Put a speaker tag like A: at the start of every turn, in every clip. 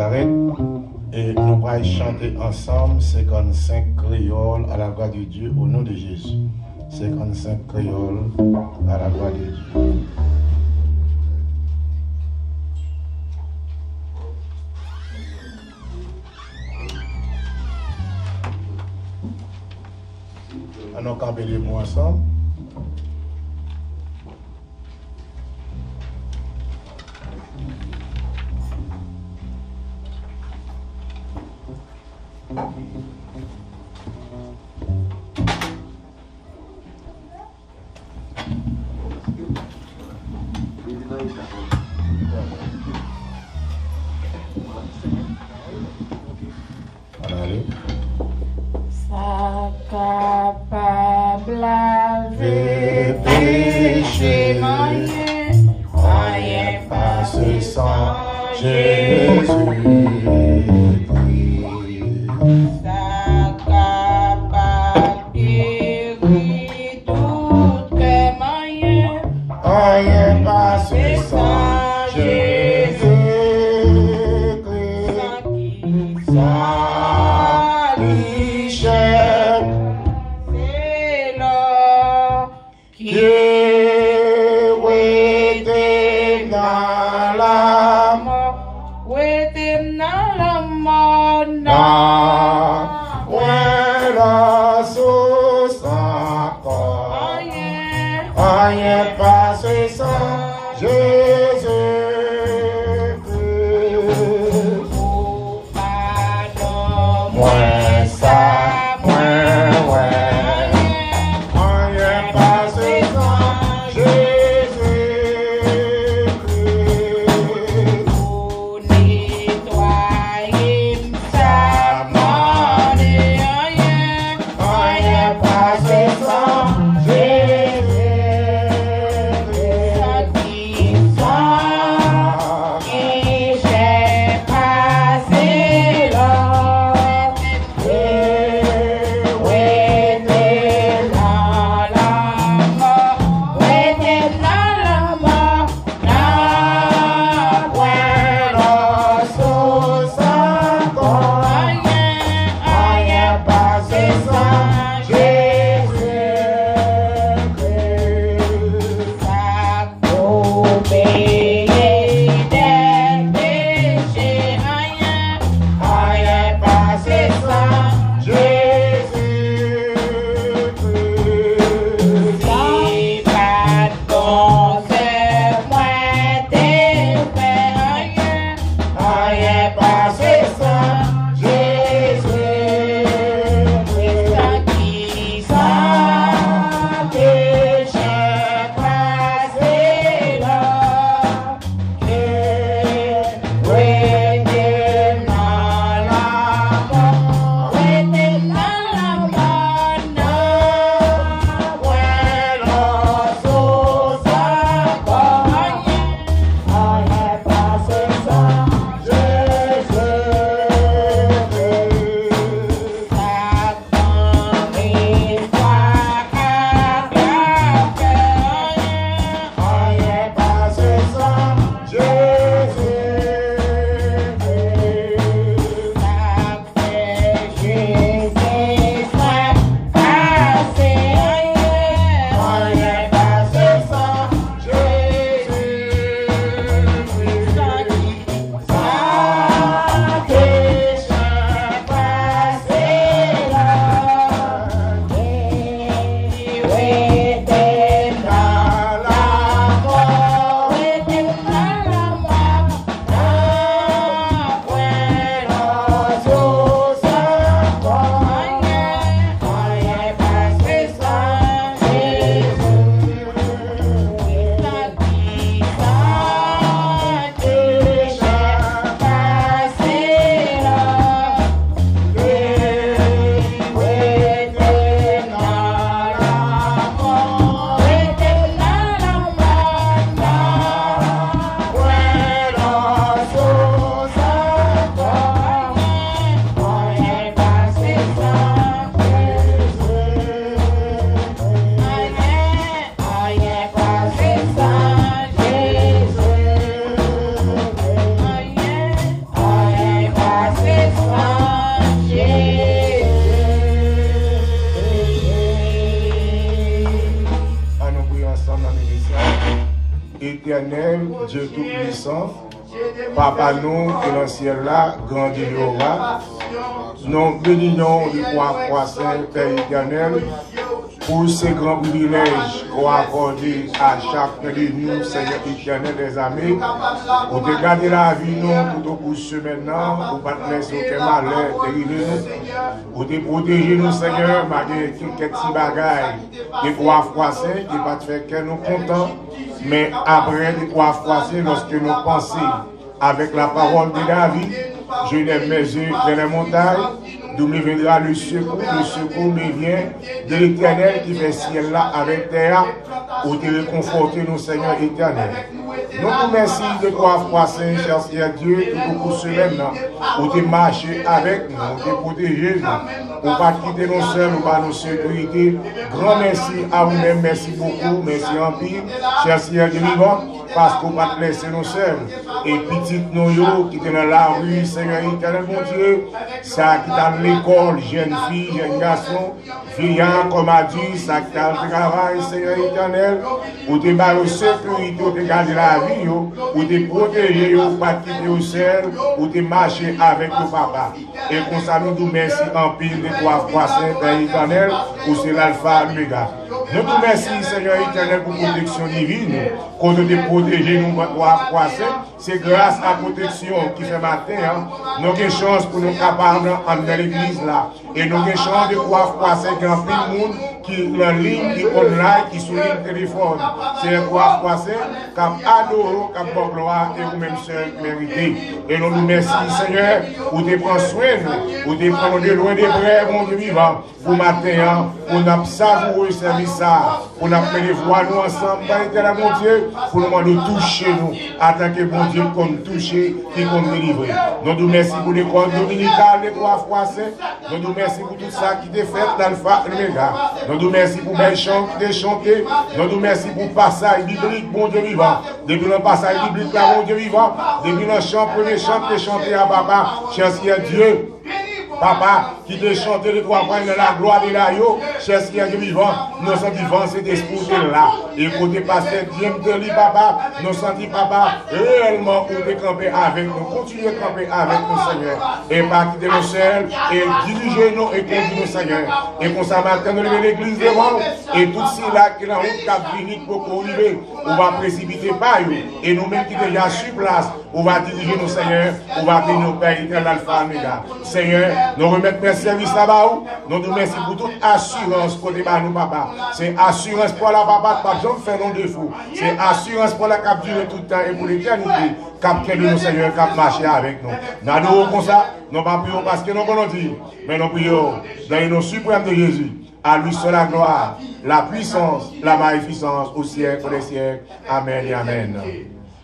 A: Nazareth et nous allons chanter ensemble 55 créoles à la gloire de Dieu au nom de Jésus. 55 créoles à la gloire de Dieu. Allons camper les mots ensemble. Allez.
B: Ça capable laver péché rien
A: passe sans Jésus.
B: Ça capable guérir tout moyen
A: Rien passe sans Jésus. Sans richesse,
B: c'est là qui
A: qui était dans la mort,
B: Waiting dans la mort,
A: ouais, la source encore. Rien passe sans Jésus. Moins ça, moins ouais. Rien passe sans Jésus. Rien passe sans Jésus. éternel, Dieu Tout-Puissant, Papa nous, qui dans le ciel là, grand Jéhovah, nous bénissons du roi Saint, Père éternel, pour ces grands privilèges qu'on a accordés à chacun de nous, Seigneur éternel des armées, pour te garder la vie, nous, tout au bout de ce maintenant, pour ne pas te laisser aucun malheur dériver nous, pour te protéger nous, Seigneur, malgré quelques petits bagailles, des croix froissées, qui ne pas te faire que nous contents, mais après des croix froissées, lorsque nous pensons avec la parole de David, je les mesure dans les montagnes, d'où me viendra le secours me vient de l'Éternel qui fait ciel là avec terre, pour te réconforter nos Seigneur éternel. Nous vous remercions de toi, foi Saint, cher Seigneur Dieu, tout au cours de semaine, pour te marcher avec nous, pour te protéger nous, pour ne pas quitter nos seuls ou pas nos sécurités. Grand merci à vous-même, merci beaucoup, merci en pile, cher Seigneur Dieu vivant, parce qu'on va te laisser nos seuls. Et petites nous qui étaient dans la rue, Seigneur éternel, mon Dieu, ça qui t'a l'école, jeune fille, jeune garçon, vieillard, comme a dit, ça qui t'a le travail, Seigneur éternel, pour te barrer sécurité, pour te garder la vie, pour te protéger, pour ne pas quitter au ciel, pour te marcher avec le papa. Et qu'on s'amuse nous merci en pile de toi, foi Saint, Père éternel, pour c'est l'alpha, l'oméga. Nous te remercions, Seigneur éternel, pour protection divine, qu'on te protéger, nous, toi, foi Saint. C'est grâce à la protection qui fait matin, nous avons une chance pour nous capables dans l'église là. Et nous avons une chance de pouvoir passer grand peu de monde qui en ligne, qui online, qui sur ligne téléphone. C'est un pouvoir passer, qui adore, qui a gloire et vous-même seul mérité. Et nous nous remercions, Seigneur, pour te prendre soin, pour te prendre de loin des vrais, mon Dieu vivant, pour matin, pour nous savourer le service, pour nous faire les voix nous ensemble, mon Dieu, pour nous toucher nous, en tant que bon Dieu qu'on toucher et qu'on délivre. Nous nous remercions pour l'école dominicale des trois fois saints. Nous nous remercions pour tout ça qui est fait l'alpha et l'oméga. Nous nous remercions pour les chants qui est chanté. Nous nous remercions pour le passage biblique, bon Dieu vivant. Depuis le passage biblique, là, bon Dieu vivant. Depuis le chant, premier chant qui est chanté à papa, cher Dieu. Papa, qui te chante les trois points de la gloire de la yo, cher Seigneur vivant, nous sommes vivants, c'est d'esprit là. Et côté pasteur Diem de lui, papa, nous sommes papa, réellement, où te camper avec nous, continuer à camper avec nous, Seigneur. Et pas quitter nos seuls, et diriger nous et conduire nous, Seigneur. Et qu'on s'en matin, nous lever l'église devant, et tout cela qui est en route, cap clinique pour arriver, on va précipiter par eux. Et nous-mêmes qui déjà sur place, on va diriger nos Seigneur, on va bénir nos pères éternels, alpha, oméga. Seigneur, nous remettons notre service là-bas, nous nous remercions pour toute assurance pour nous, papa. C'est assurance pour la papa, pas besoin de faire nos défauts. C'est assurance pour la cap durer tout le temps et pour l'éternité. Cap de nos Seigneur, cap marcher avec nous. Nous adorons comme ça, nous pas prions parce que nous voulons dire, mais nous prions dans le nom suprême de Jésus. À lui seul la gloire, la puissance, la magnificence au siècle des siècles. Amen et amen.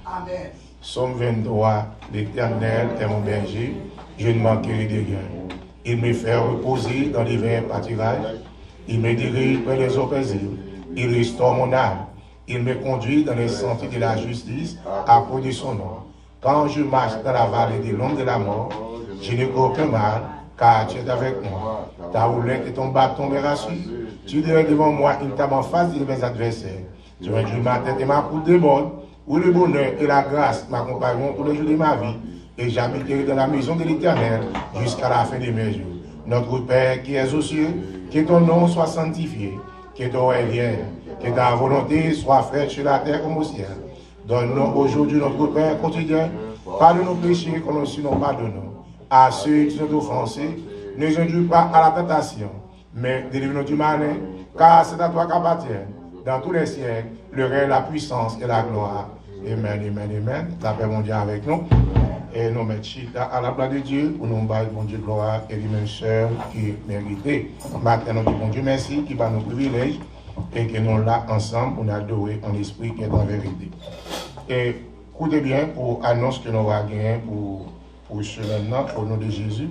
A: Amen. Somme 23, l'Éternel est mon berger, je ne manquerai de rien. Il me fait reposer dans les verts pâturages, il me dirige vers les eaux paisibles, il restaure mon âme, il me conduit dans les sentiers de la justice à cause de son nom. Quand je marche dans la vallée de l'ombre de la mort, je n'ai aucun mal, car tu es avec moi. Ta houlette et ton bâton me rassurent. Tu dirais devant moi une table en face de mes adversaires. Tu réduis ma tête et ma coupe de bonne, où le bonheur et la grâce m'accompagneront tous les jours de ma vie, et j'habiterai dans la maison de l'Éternel jusqu'à la fin de mes jours. Notre Père qui es aux cieux, que ton nom soit sanctifié, que ton règne vienne, que ta volonté soit faite sur la terre comme au ciel. Donne-nous aujourd'hui notre Père quotidien, pardonne nos péchés que nous aussi nous pardonnons. À ceux qui sont offensés, ne nous induis pas à la tentation, mais délivre-nous du malin, car c'est à toi qu'appartient, dans tous les siècles, le règne, la puissance et la gloire. Amen, amen, amen. La paix mondiale avec nous. Et nous mettons à la gloire de Dieu, pour nous battre, bon Dieu, gloire, et lui-même seul qui mérite. Maintenant, nous bon Dieu, merci, qui va nous privilèges, et que nous là ensemble, on adorer en esprit qui est en vérité. Et écoutez bien pour l'annonce que nous va gagner pour ce maintenant, au nom de Jésus.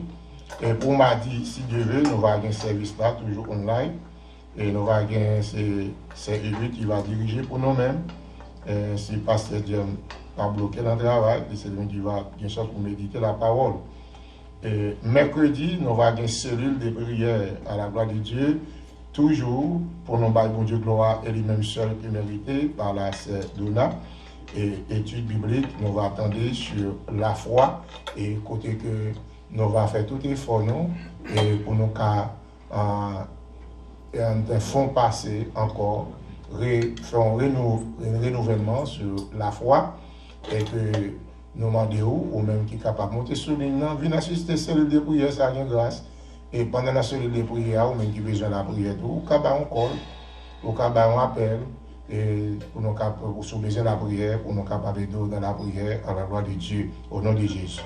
A: Et pour m'a dit, si Dieu veut, nous va gagner un service là, toujours online. Et nous va gagner c'est lui qui va diriger pour nous-mêmes. Si Pasteur Dieu pas bloqué dans le travail, c'est lui qui va bien sûr pour méditer la parole. Et mercredi, nous va gagner une cellule de prière à la gloire de Dieu, toujours pour nous battre bon Dieu gloire et lui-même seul qui mérité par la sœur Donna. étude biblique, nous va attendre sur la foi et côté que nous va faire tout effort nous et pour nous qu'à un fond passé encore faire un renouvellement sur la foi et que nous demandons ou même qui est capable de monter sur l'île, venir assister à celle de prière, ça a une grâce. Et pendant la cellule de prière, ou même qui besoin de la prière, ou quand on colle, ou quand on appelle, et pour nous capables, sous besoin de la prière, pour nous capables de dans la prière à la gloire de Dieu, au nom de Jésus.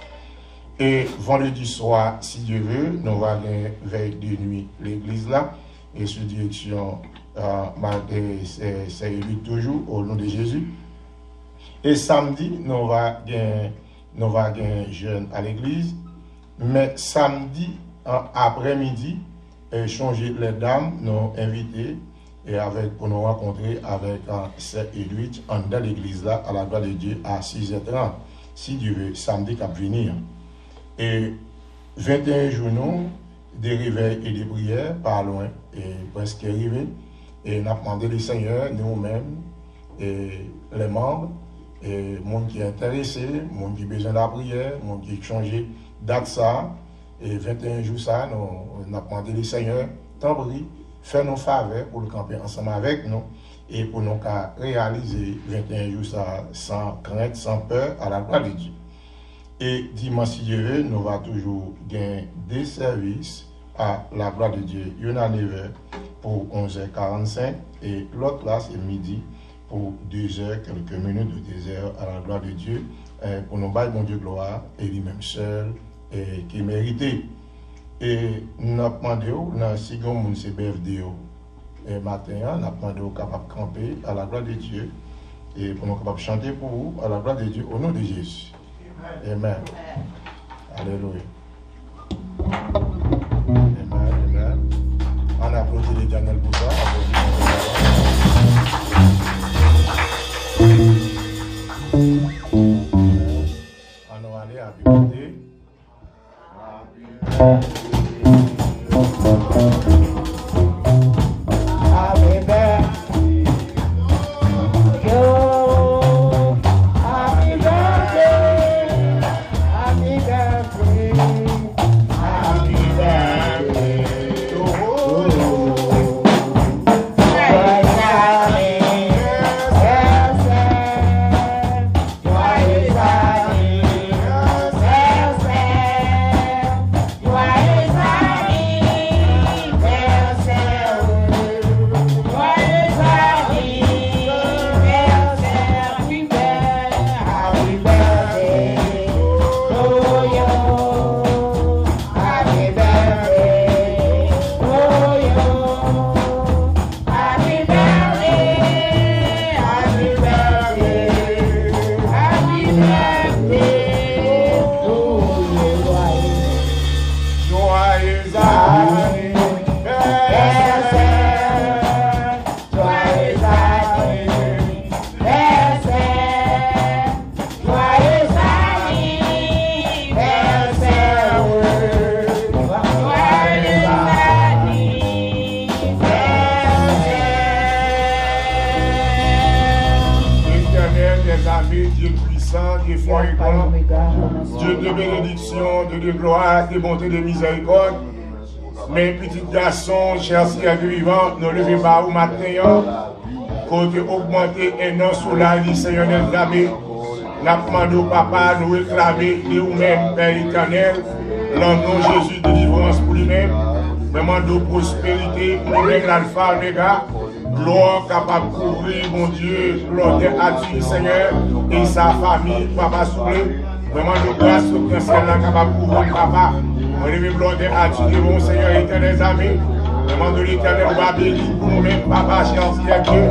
A: Et vendredi soir, si Dieu veut, nous allons avoir veille de nuit l'église là, et sous direction, c'est élu toujours au nom de Jésus. Et samedi, nous allons avoir un jeûne à l'église, mais samedi, après-midi, changer les dames, nous inviter et pour nous rencontrer avec Sœur Edwidge dans l'église là, à la gloire de Dieu, à 6h30, si Dieu veut, samedi qui va venir. Et 21 jours, des réveils et des prières, par loin, et presque arrivés. Et nous avons demandé le Seigneur, nous-mêmes, et les membres, et les gens qui sont intéressés, les gens qui ont besoin de la prière, les gens qui ont changé date ça. Et 21 jours, ça, nous avons demandé le Seigneur, tant pis, faire nos faveurs pour le camper ensemble avec nous et pour nous réaliser 21 jours, ça, sans crainte, sans peur, à la gloire de Dieu. Et dimanche, si Dieu veut, nous allons toujours gagner des services à la gloire de Dieu. Il y en a 9h pour 11h45 et l'autre là, c'est midi pour 2h, quelques minutes de 2h à la gloire de Dieu pour nous bailler mon Dieu gloire et lui-même seul. Et qui méritait. Et nous avons demandé, si nous c'est BFD, et matin, nous avons demandé aux capables de camper à la gloire de Dieu et pour nous capables de chanter pour vous à la gloire de Dieu au nom de Jésus. Amen. Alléluia. Amen. Amen. On applaudit l'Éternel pour ça. On va aller à BFD.
B: Happy birthday, yo. Happy birthday, happy birthday, happy birthday to you.
A: Dieu de bénédiction, Dieu de gloire, de bonté, de miséricorde. Mes petits garçons, chers seigneurs vivants, nous levons pas au matin, côté augmenter et non sous la vie, Seigneur Damé. Nous demandons au Papa, nous réclamer de vous-même, Père éternel, dans le nom de Jésus, délivrance pour lui-même, vraiment de prospérité pour lui-même, l'alpha, l'oméga. Gloire capable de couvrir, mon Dieu, l'ordre à Dieu, Seigneur, et sa famille, Papa Soulé. Vraiment, de grâce au ciel là capable de couvrir, Papa. On lève l'ordre à Dieu, mon Seigneur, éternel amis. Vraiment, de l'éternel, on va bénir pour nous-mêmes, Papa, cher Dieu,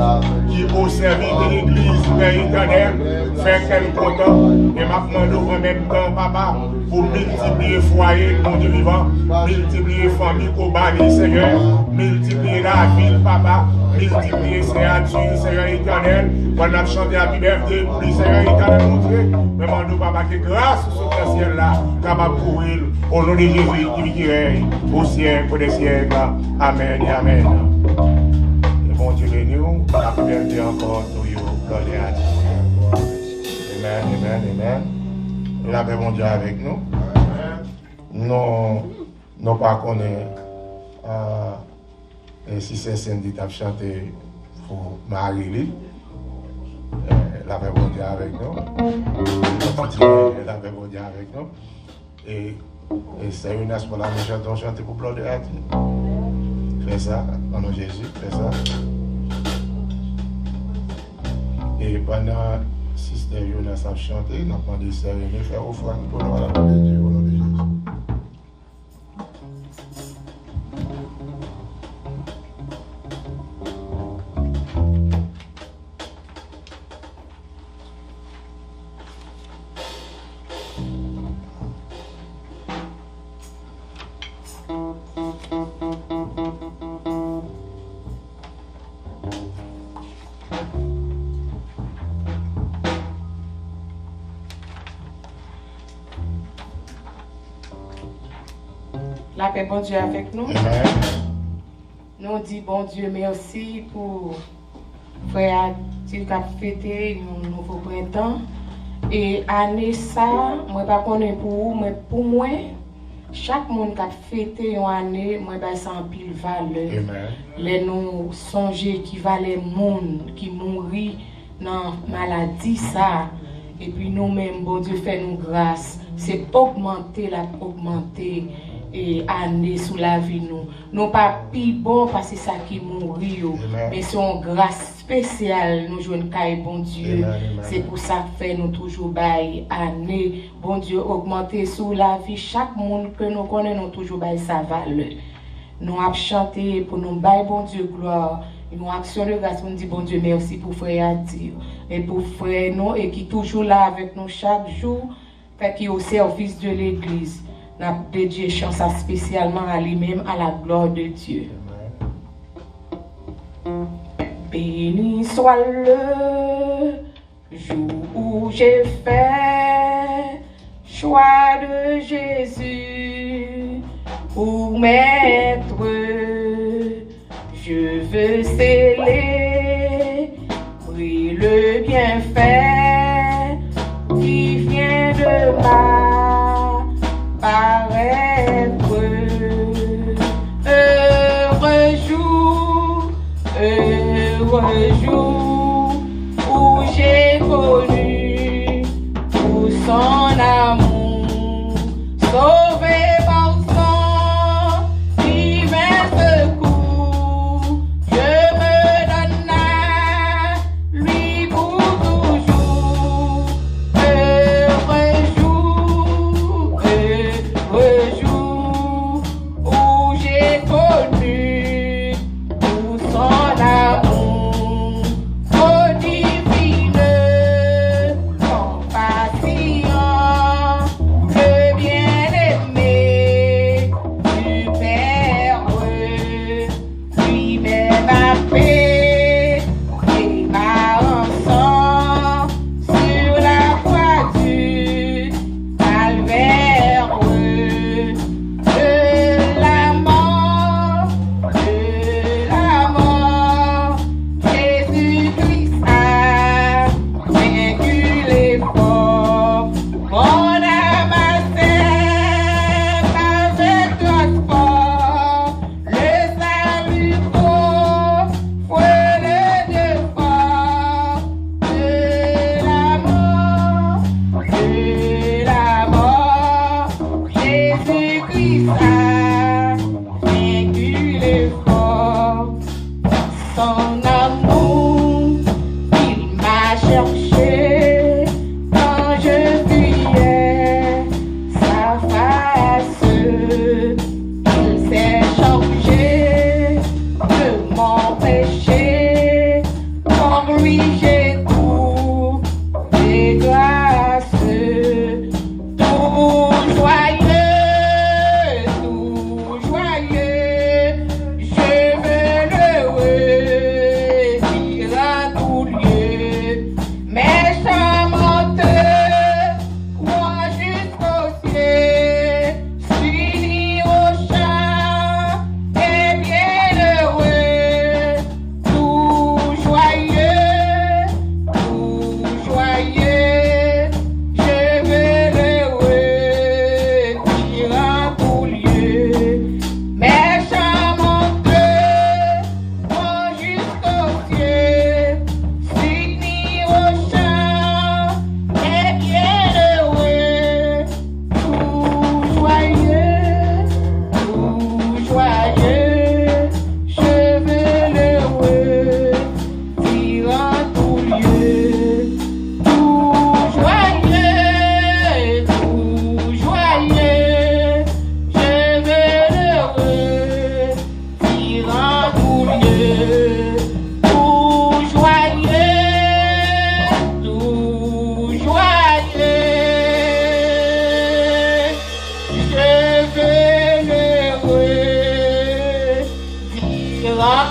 A: qui au service de l'église, Père éternel, faire qu'elle content. Et maintenant, en même temps, Papa, pour multiplier foyer, mon Dieu vivant, multiplier famille, Kobani, Seigneur, multiplier la ville, Papa. Multiplier, Seigneur éternel, on a chanté à Biberté, pour le Seigneur éternel montré, vraiment nous, Papa, que grâce au ciel là, capable de courir, au nom de Jésus, qui règne, au siècle des siècles, Amen et Amen. Et bon Dieu béni, la Biberté encore, tout le monde, gloire à Dieu. Amen. La paix mon Dieu avec nous. Nous pas connaître si c'est Cindy qui a chanté pour Marie-Lie. La paix mon Dieu avec nous. La paix mon Dieu avec nous. Et c'est une espoir là, nous chantons pour Blood de Haïti. Fais ça, au nom de Jésus, fais ça. Et pendant Sister Jonas a chanté, nous avons demandé de faire offrande pour la parole de Dieu au nom de Jésus.
C: La paix, bon Dieu, avec nous.
A: Amen.
C: Nous disons, bon Dieu, merci pour frère qui a fêté un nouveau printemps. Et année ça, moi pas connais pour vous, mais pour moi, chaque monde qui a fêté une année, moi ben ça en pile valeur.
A: Amen.
C: Les nous songer qui valait monde qui mourit dans maladie ça. Et puis nous-mêmes, bon Dieu, fait nous grâce. C'est augmenter et année sous la vie nous. Non pas plus bon parce que c'est ça qui mourit, mais c'est une grâce spéciale nous jouons caille bon Dieu. C'est pour ça que fait nous toujours bail année bon Dieu augmenter sous la vie chaque monde que nous connaissons toujours bail sa valeur. Nous avons chanté pour nous bail bon Dieu gloire. Une action de grâce pour nous dire bon Dieu merci pour frère Adir et pour frère nous et qui toujours là avec nous chaque jour fait qui au service de l'église. Nous avons dédié chance spécialement à lui-même, à la gloire de Dieu. Béni soit le jour où j'ai fait choix de Jésus pour m'être. Je veux célébrer le bienfait qui vient de m'apparaître. Heureux jour où j'ai connu tout son amour, sauvé par son divin secours. Je me donne à lui pour toujours. Heureux jour où j'ai connu tout son amour.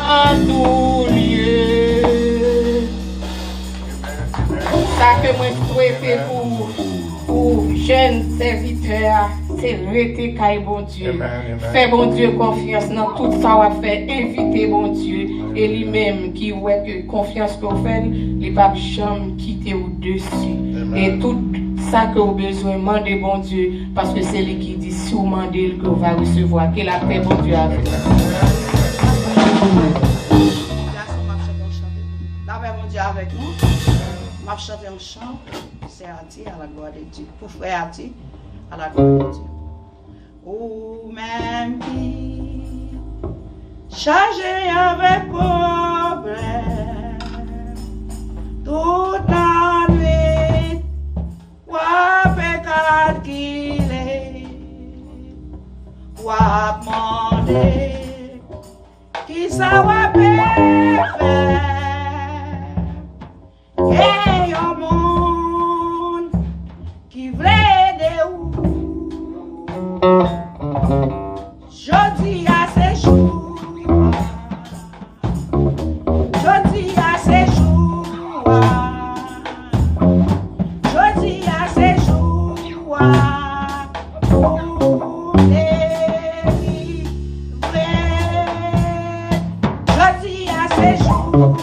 C: en tout lieu. Ça que moi je souhaite pour jeunes serviteurs, c'est rester caille bon Dieu. Faire bon Dieu confiance dans tout ça qu'on fait, inviter bon Dieu. Et lui-même qui ouais que confiance qu'on fait, les papes jamais quitter au-dessus. Et tout ça que vous avez besoin, demandez bon Dieu, parce que c'est lui qui dit si vous demandez que vous va recevoir. Que la paix bon Dieu avec vous.
D: La paix bon Dieu avec nous. Je vais chanter un chant, c'est Ati à la gloire de Dieu. Pour frère Ati à la gloire de Dieu. Ou même qui chargé avec problème toute la nuit, ou pécat qu'il est, ou demander qui ça va faire. Et un monde qui voulait de où je dis à ces jours, je dis à ces jours, je dis à ces jours, pour délivrer, je dis à ces jours.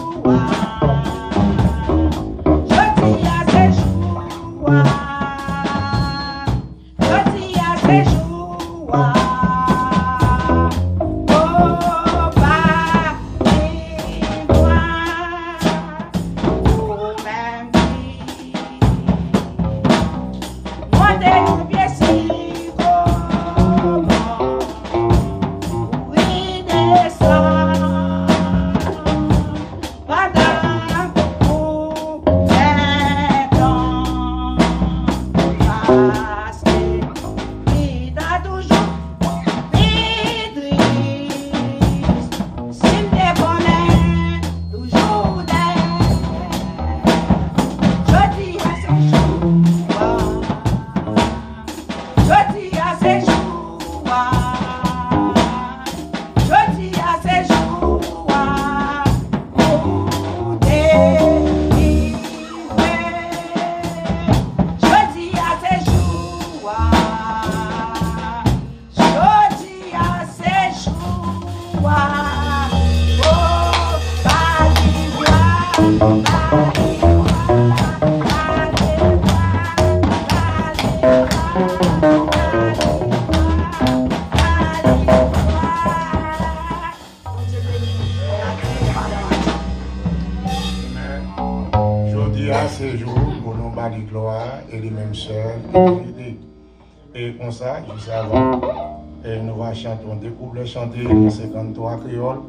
A: Et comme ça, juste avant, nous allons chanter, on découvre chanter les 53 créoles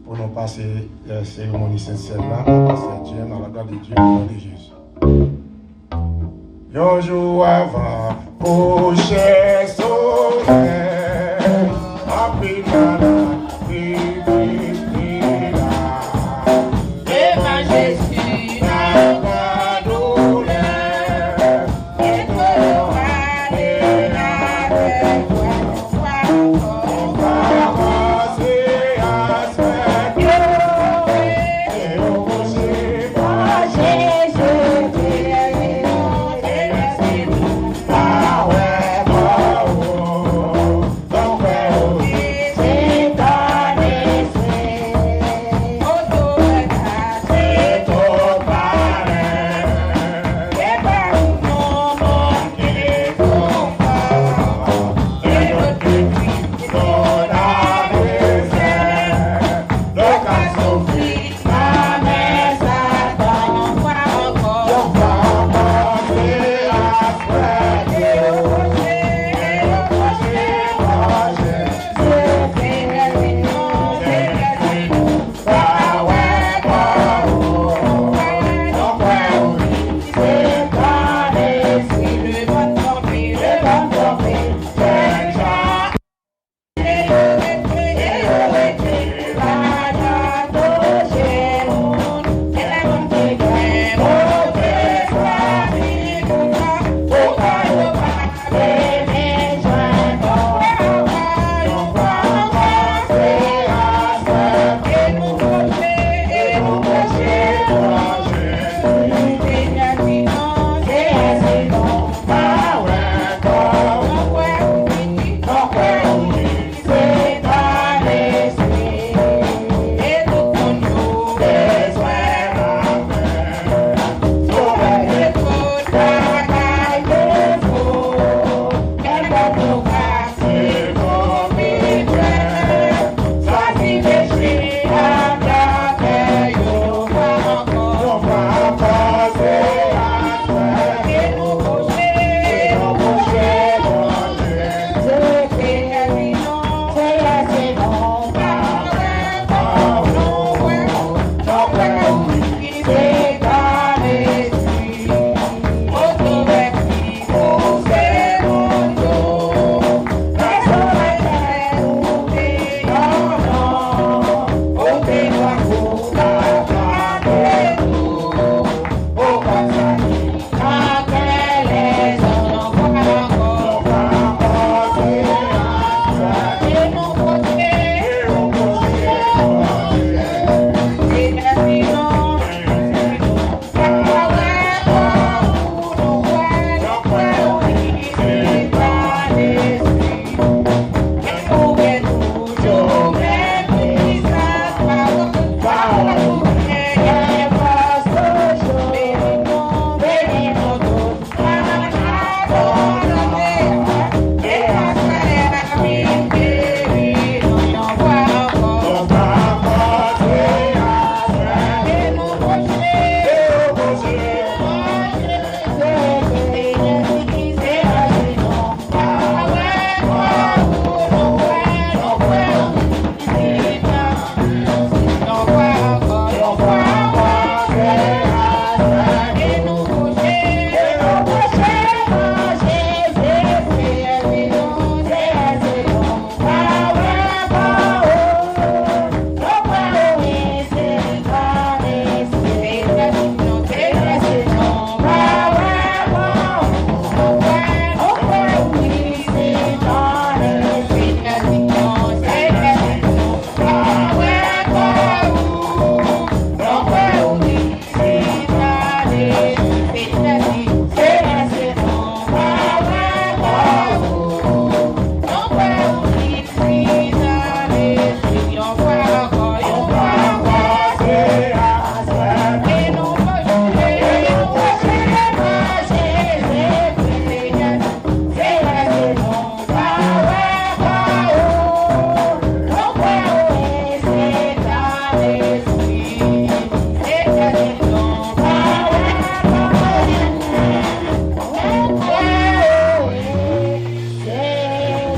A: pour nous passer la cérémonie Saint-Celle-là, passer Dieu dans la gloire de Dieu, au nom de Jésus. Un jour avant, coucher soleil, en pinana,
C: Et ma Jésus,
B: Oh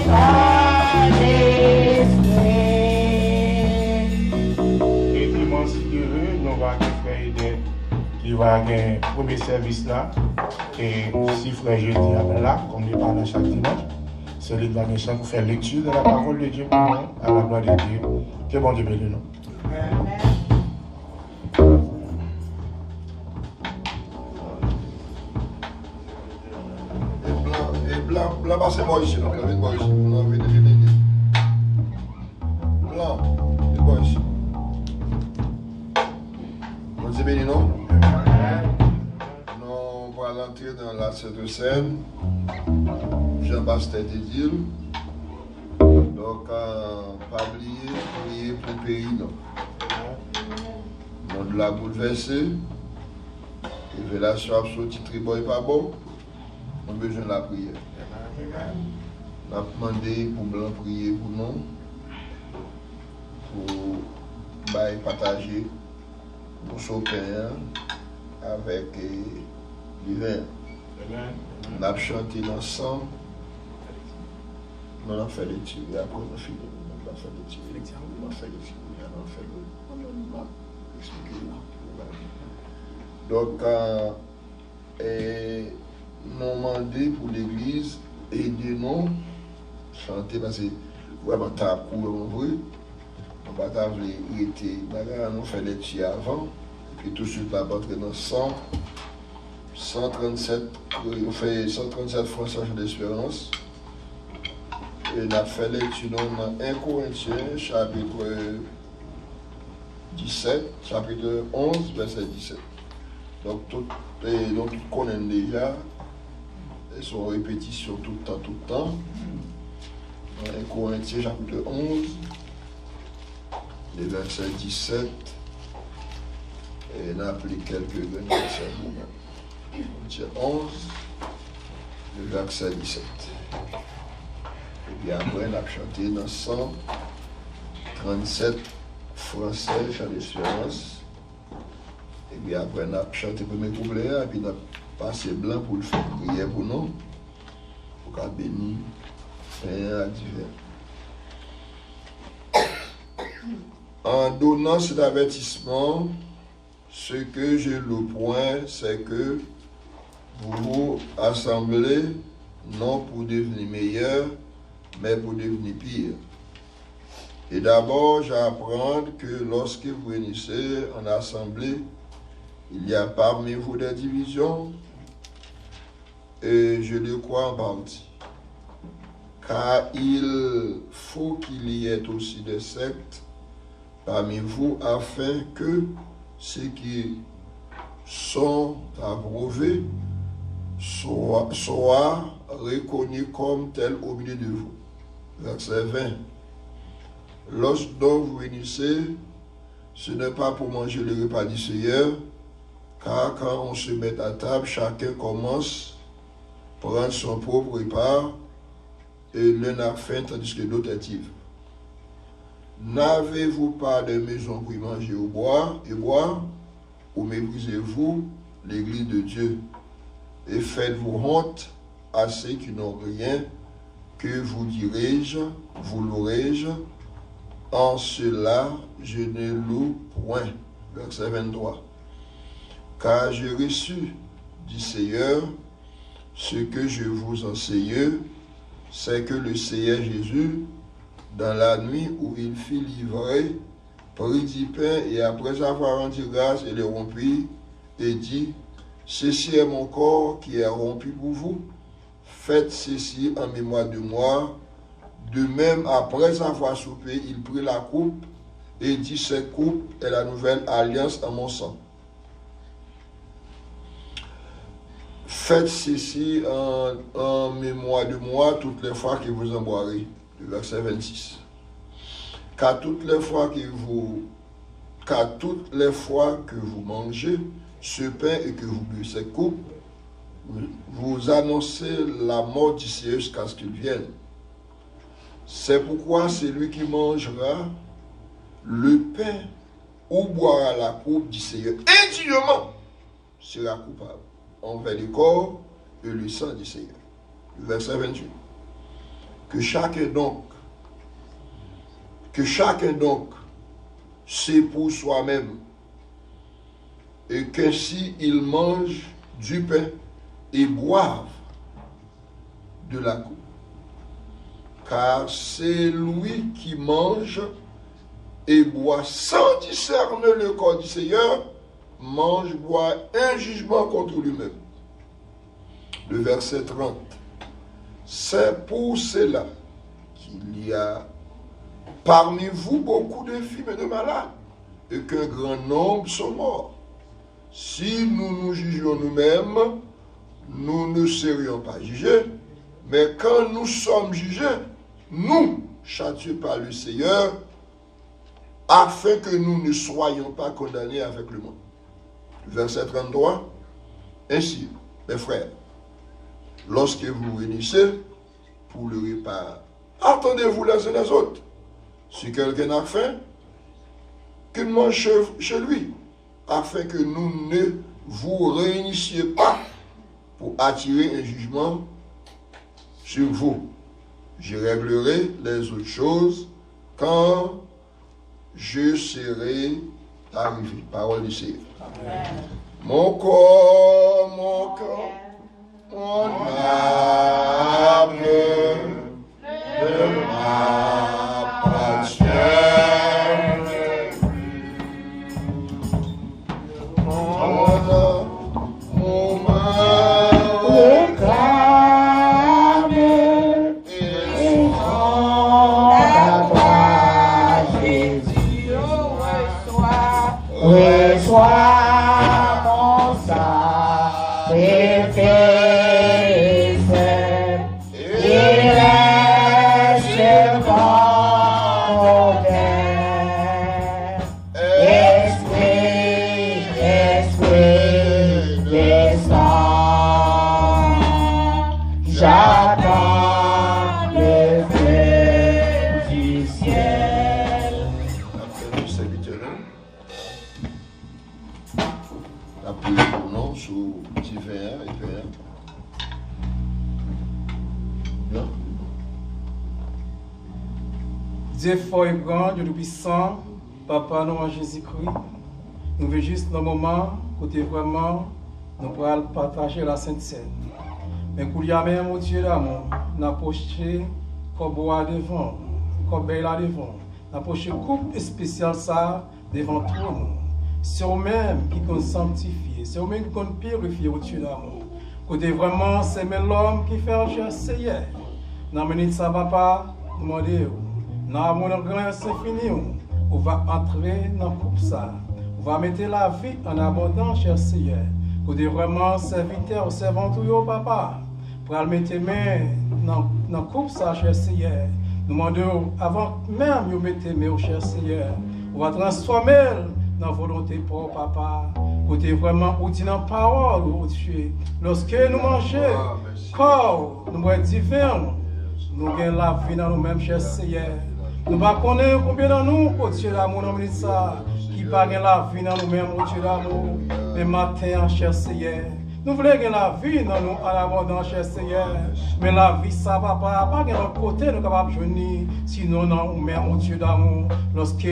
A: Et dimanche heureux, nous va faire aider qui va gagner le premier service là. Et si frère jeudi après là, comme il parle chaque dimanche, c'est le dernier chant pour faire lecture de la parole de Dieu pour nous, à la gloire de Dieu. Que bon Dieu bénisse nous.
E: Blanc, passez moi ici, non, venez moi ici. Non, venez. Blanc, venez moi ici. Bon Dieu béni, non? Nous allons entrer dans la Sainte Seine. Jean-Baptiste dit. Donc, pas oublier, prier pour le pays, non. Le monde l'a bouleversé. Révélation absolue, tribord et pas bon. On a besoin de la prière. On a demandé pour blanc prier pour nous, pour partager pour son pain avec du vin. On a chanté ensemble. On a fait les tirs. Et après, on a fini. On a fait les tirs. On a fait les tirs. On a fait le. On a expliqué. Donc, nous demandé pour l'église aidez-nous chanter parce que vraiment t'as couru en vrai. On va t'avoir été bagarre nous fait les tirs avant et puis tout de suite la battre dans 137 on fait 137 fois ça d'espérance et on a fait les tirs dans 1 Corinthiens chapitre 17 chapitre 11 verset 17. Donc tout connaît déjà. Elles sont répétitions tout le temps. Dans 1 Corinthiens chapitre 11, les versets 17, et on a appelé quelques versets. Corinthiens 11, le verset 17. Et puis après, on a chanté dans 137 français, chant d'espérance. Et puis après, on a chanté le premier couplet, et puis on a passé blanc pour le faire prier pour nous, pour qu'à bénir, faire à divers. En donnant cet avertissement, ce que je le point, c'est que vous vous assemblez non pour devenir meilleur, mais pour devenir pire. Et d'abord, j'apprends que lorsque vous réunissez en assemblée, il y a parmi vous des divisions, et je le crois en partie. Car il faut qu'il y ait aussi des sectes parmi vous, afin que ceux qui sont approuvés soient reconnus comme tels au milieu de vous. Verset 20. Lorsque vous réunissez, ce n'est pas pour manger le repas du Seigneur, car quand on se met à table, chacun commence à prendre son propre repas, et l'un a faim tandis que l'autre est ivre. N'avez-vous pas de maison pour y manger ou boire, ou méprisez-vous l'église de Dieu, et faites-vous honte à ceux qui n'ont rien, que vous dirai-je, vous louerai-je, en cela je ne loue point. Verset 23. Car j'ai reçu du Seigneur ce que je vous enseigne, c'est que le Seigneur Jésus, dans la nuit où il fut livré, prit du pain et après avoir rendu grâce, il le rompit et dit, ceci est mon corps qui est rompu pour vous, faites ceci en mémoire de moi. De même, après avoir soupé, il prit la coupe et dit, cette coupe est la nouvelle alliance en mon sang. Faites ceci en mémoire de moi toutes les fois que vous en boirez. Le verset 26. Car toutes les fois que vous mangez ce pain et que vous buvez cette coupe, vous annoncez la mort du Seigneur jusqu'à ce qu'il vienne. C'est pourquoi celui qui mangera le pain ou boira la coupe du Seigneur indignement sera coupable envers le corps et le sang du Seigneur. Verset 28. Que chacun donc sait pour soi-même, et qu'ainsi il mange du pain et boive de la coupe. Car c'est lui qui mange et boit sans discerner le corps du Seigneur, mange, boit un jugement contre lui-même. Le verset 30. C'est pour cela qu'il y a parmi vous beaucoup d'infirmes et de malades, et qu'un grand nombre sont morts. Si nous nous jugions nous-mêmes, nous ne serions pas jugés, mais quand nous sommes jugés, nous, châtiés par le Seigneur, afin que nous ne soyons pas condamnés avec le monde. Verset 33. Ainsi, mes frères, lorsque vous réunissez pour le repas, attendez-vous les uns les autres. Si quelqu'un a faim, qu'il mange chez lui, afin que nous ne vous réunissiez pas pour attirer un jugement sur vous. Je réglerai les autres choses quand je serai arrivé. Parole du Seigneur. Mon corps, mon âme de m'appartient.
F: Dieu fort et grand, Dieu tout-puissant, Papa, nous en Jésus-Christ, nous voulons juste un moment, côté vraiment, nous pourrons partager la Sainte Seine. Mais pour y aller, mon Dieu d'amour, nous approché comme bois devant, comme belle là devant, nous approché coupe spéciale ça devant tout le monde. C'est eux-mêmes qui sont sanctifiés, c'est eux-mêmes qui sont purifiés au Dieu d'amour. Côté vraiment, c'est même l'homme qui fait un geste Seigneur. Dans la minute ça, Papa, demandez-vous. Dans mon grand c'est fini, on va entrer dans le coupe ça. On va mettre la vie en abondance, cher Seigneur. Côté vraiment serviteur, servant tout yo, Papa. Pour mettre les mains dans le coupe ça, cher Seigneur. Nous demandons, avant même de mettre les mains, cher Seigneur, on va transformer dans la volonté pour Papa. Côté vraiment, on dit dans la parole, oh Dieu. Lorsque nous mangeons, corps, nous sommes divins. Nous avons la vie dans nous-mêmes, cher Seigneur. Nous ne connaissons pas combien de nous, oh Dieu d'amour, qui n'a pas la vie dans nous-mêmes, oh Dieu d'amour. Mais matin, cher Seigneur, nous voulons la vie dans nous en abondance, cher Seigneur. Mais la vie, ça va pas de notre côté, nous sommes capables de joindre, sinon nous-mêmes, oh Dieu d'amour. Lorsque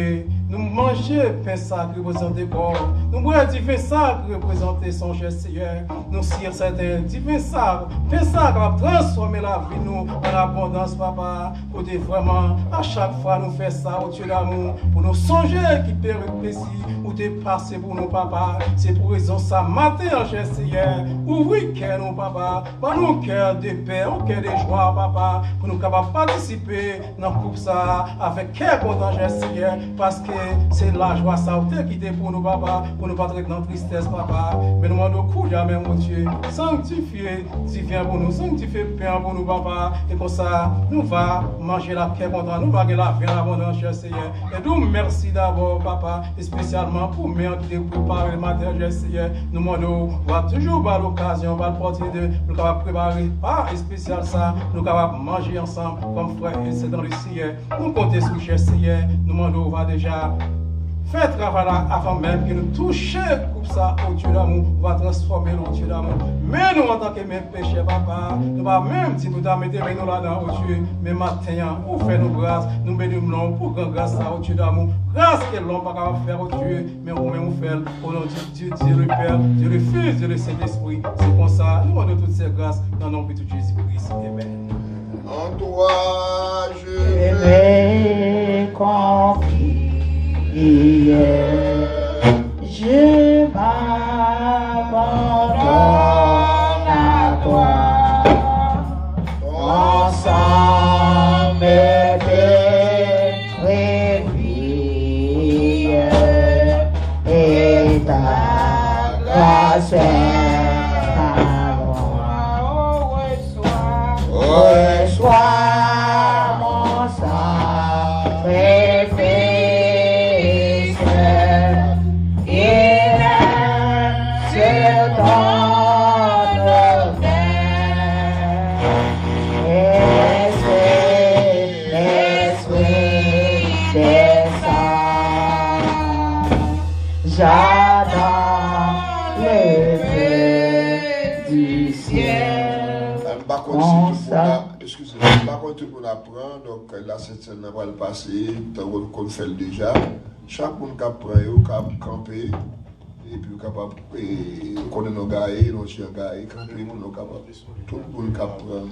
F: nous mangeons pain sacré représenté corps, nous boivons divin sacré représenté son cher Seigneur. Nous sirons certains divin sacré, pain sacré va transformer la vie nous en abondance, Papa. Côté vraiment, à chaque fois nous faisons ça, oh Dieu d'amour, pour nous songer qui perd le plaisir, ou dépasser pour nous, Papa. C'est pour raison ça matin, cher Seigneur. Ouvrez cœur, nous, Papa, pour nous cœur de paix, un cœur de joie, Papa, pour nous capables de participer dans le groupe ça avec cœur content, cher Seigneur, parce que c'est la joie ça qui était pour nous, Papa, pour nous pas être dans la tristesse, Papa. Mais nous demandons coup jamais, mon Dieu, sanctifier, divin pour nous, sanctifier pain pour nous, Papa, et comme ça, nous va manger la cœur content, nous va la vie en abondance, cher Seigneur. Et nous merci d'abord, Papa, et spécialement pour moi qui te prépare le matin, cher Seigneur. Nous demandons, on va toujours avoir l'occasion, on va l'opportunité de nous capables préparer pas spécial ça, nous capables manger ensemble comme frères et c'est dans le Seigneur. Nous comptons sur le cher Seigneur, nous demandons, on va déjà faire travail là avant même que nous touchions groupe ça, oh Dieu d'amour, va transformer le Dieu d'amour. Mais nous, en tant que même pécheurs, papa, nous pas même si nous t'as mis nous là-dedans, oh Dieu, mais matin, pour faire nos grâces, nous bénissons pour grand grâce à oh Dieu d'amour. Grâce que l'homme pas capable de faire, oh Dieu, mais on même faire au nom de Dieu, Dieu le Père, Dieu le Fils, Dieu le Saint-Esprit. C'est comme ça, nous demandons toutes ces grâces dans le nom de Jésus-Christ. Amen.
E: En toi, je
B: vais confier, je m'abandonne à toi, ensemble des prières et ta grâce est à moi. Reçois mon sacrifice, il est sur ton l'esprit descend, j'adore le Dieu du ciel.
E: Excusez-moi, par contre, tout le monde apprend, donc là, cette scène va le passer, tant qu'on fait déjà. Chaque monde qui apprend, qui camper, et puis capable de connaître nos gars, nos chiens gars, camper pour nous capables. Tout le monde qui apprend.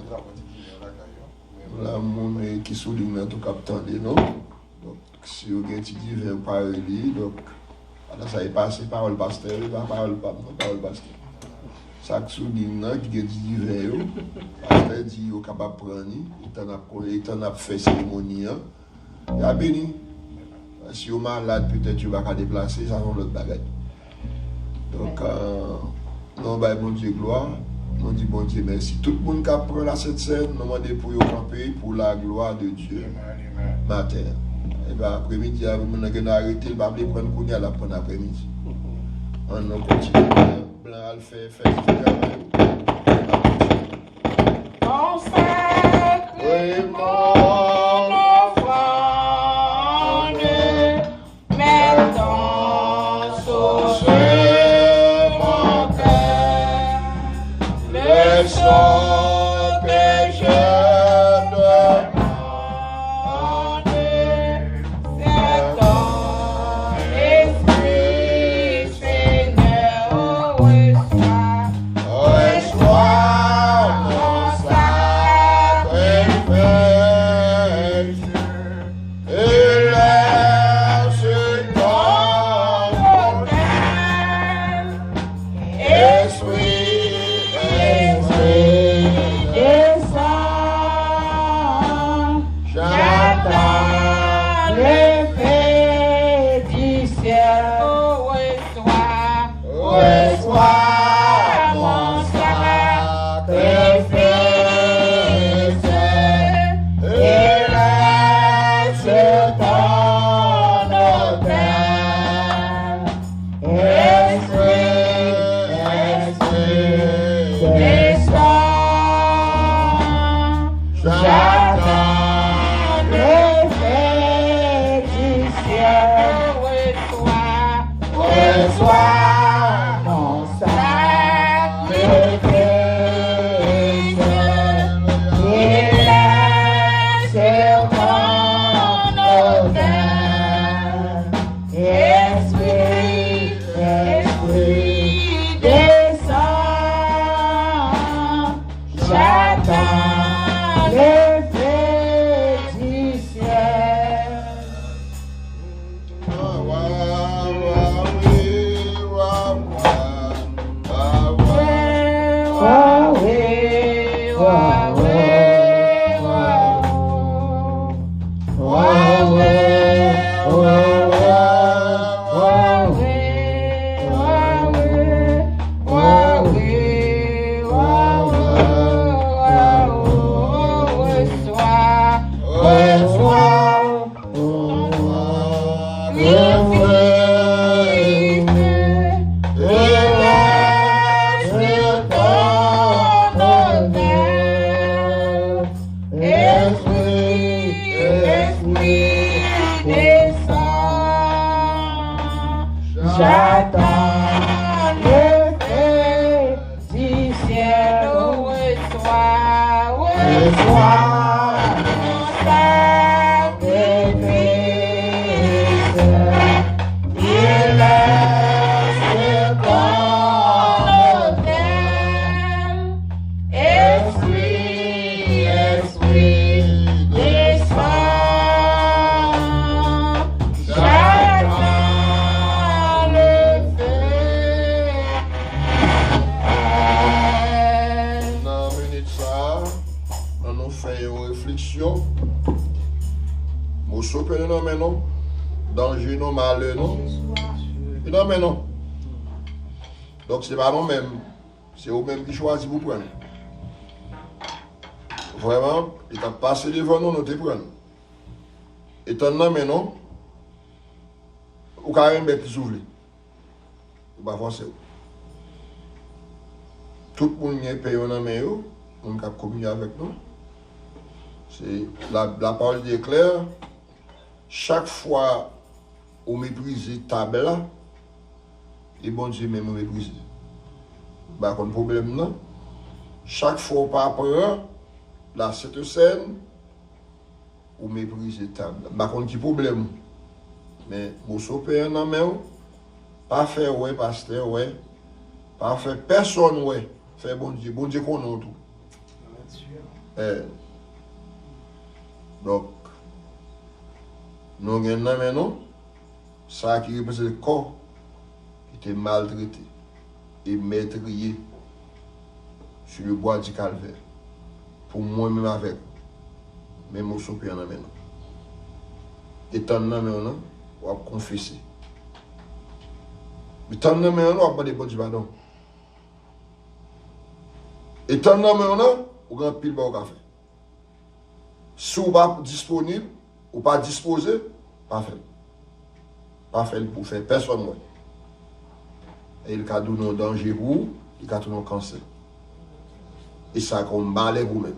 E: Là, le monde qui souligne tout captant, non? Donc, si vous avez un petit divin par lui, donc, là, ça est passé, parole pasteur, parole pasteur. Chaque souligne qui est divin, pasteur dit qu'il est capable de prendre, il t'en a fait cérémonie, il a béni. Si vous êtes malade, peut-être tu vas pas déplacer, ça va l'autre bagage. Donc, nous disons bon Dieu gloire, nous disons bon Dieu merci. Tout le monde qui apprend la cette scène, nous demandons pour camper pour la gloire de Dieu. Matin. Et bien après-midi, nous avons arrêté, nous allons prendre Kounia la prendre après-midi. On continue. Blanc, elle fait du travail.
B: Mon sacré, mon offrande, maintenant sauve mon cœur, le sang que je demande, c'est ton esprit, Seigneur, reçois mon sacrifice et laisse ton autel. Esprit descend, j'attends le fait du ciel. Reçois mon sacrifice et laisse ton autel. Esprit descend, j'attends le fait du ciel. Reçois mon sacrifice et laisse ton autel. Esprit descend, j'attends le fait du ciel. J'attends
E: sauver non, mais non. Danger non, malheur non. Non, mais non. Donc, c'est pas nous-mêmes. C'est vous-mêmes qui choisissez vous prendre. Vraiment, il t'a passé devant nous, nous te prenons. Et ton nom, mais non. Ou quand même mettre s'ouvrir. Ou pas forcer. Tout le monde est payé en main, on a communié avec nous. C'est la parole est claire. Chaque fois où méprisez table là, et bon Dieu même méprisé. Bah, pas de problème non. Chaque fois par peur, là cette scène, ou méprisez table. Bah, pas de problème. Mais vous saupez un homme, pas faire ouais, pasteur, ouais, pas faire personne, ouais, faire bon Dieu qu'on a tout. Donc, nous avons maintenant ça qui représente le corps qui était maltraité et maîtrisé sur le bois du calvaire. Pour moi-même avec, même au soupir en maintenant. Et tant maintenant, on va confesser. Mais tant maintenant, on va pas de bon pardon. Et tant maintenant, on va pile au café. Si vous pas disponible ou pas disposé, pas fait. Pas fait pour faire personne. Et il a donné un danger pour vous, il a donné un cancer. Et ça comme balai vous-même.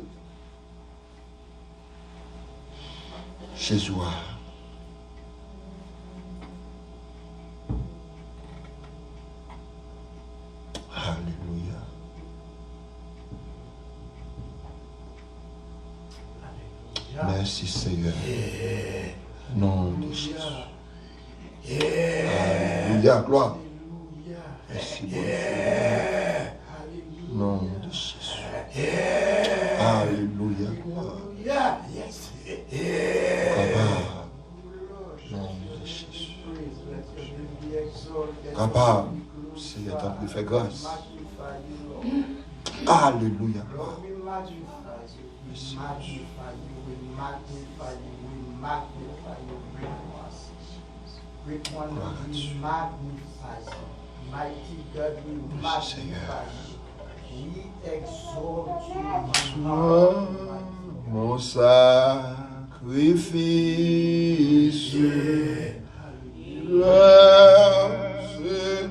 E: Jésus. Alléluia. Merci Seigneur. Nom de Jésus. Alléluia, gloire. Merci bon Dieu. Nom de Jésus. Alléluia, gloire. Nom de Jésus. Capable, Seigneur, t'as pu faire grâce. Alléluia, gloire. Merci.
G: Great one, we magnify you. Mighty God, we magnify you. We exalt you,
E: Mon sacrifice, c'est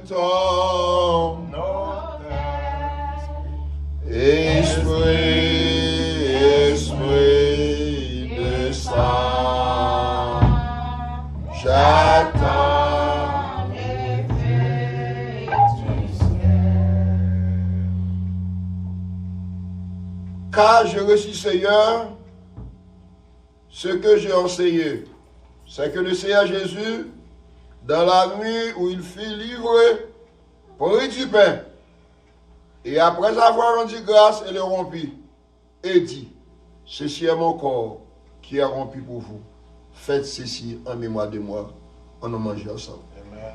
E: ton esprit de sang. J'attends car je reçus, Seigneur, ce que j'ai enseigné, c'est que le Seigneur Jésus, dans la nuit où il fut livré, prit du pain, et après avoir rendu grâce, il le rompit, et dit, ceci est mon corps qui est rompu pour vous. Faites ceci en mémoire de moi. On en mange ensemble. Amen.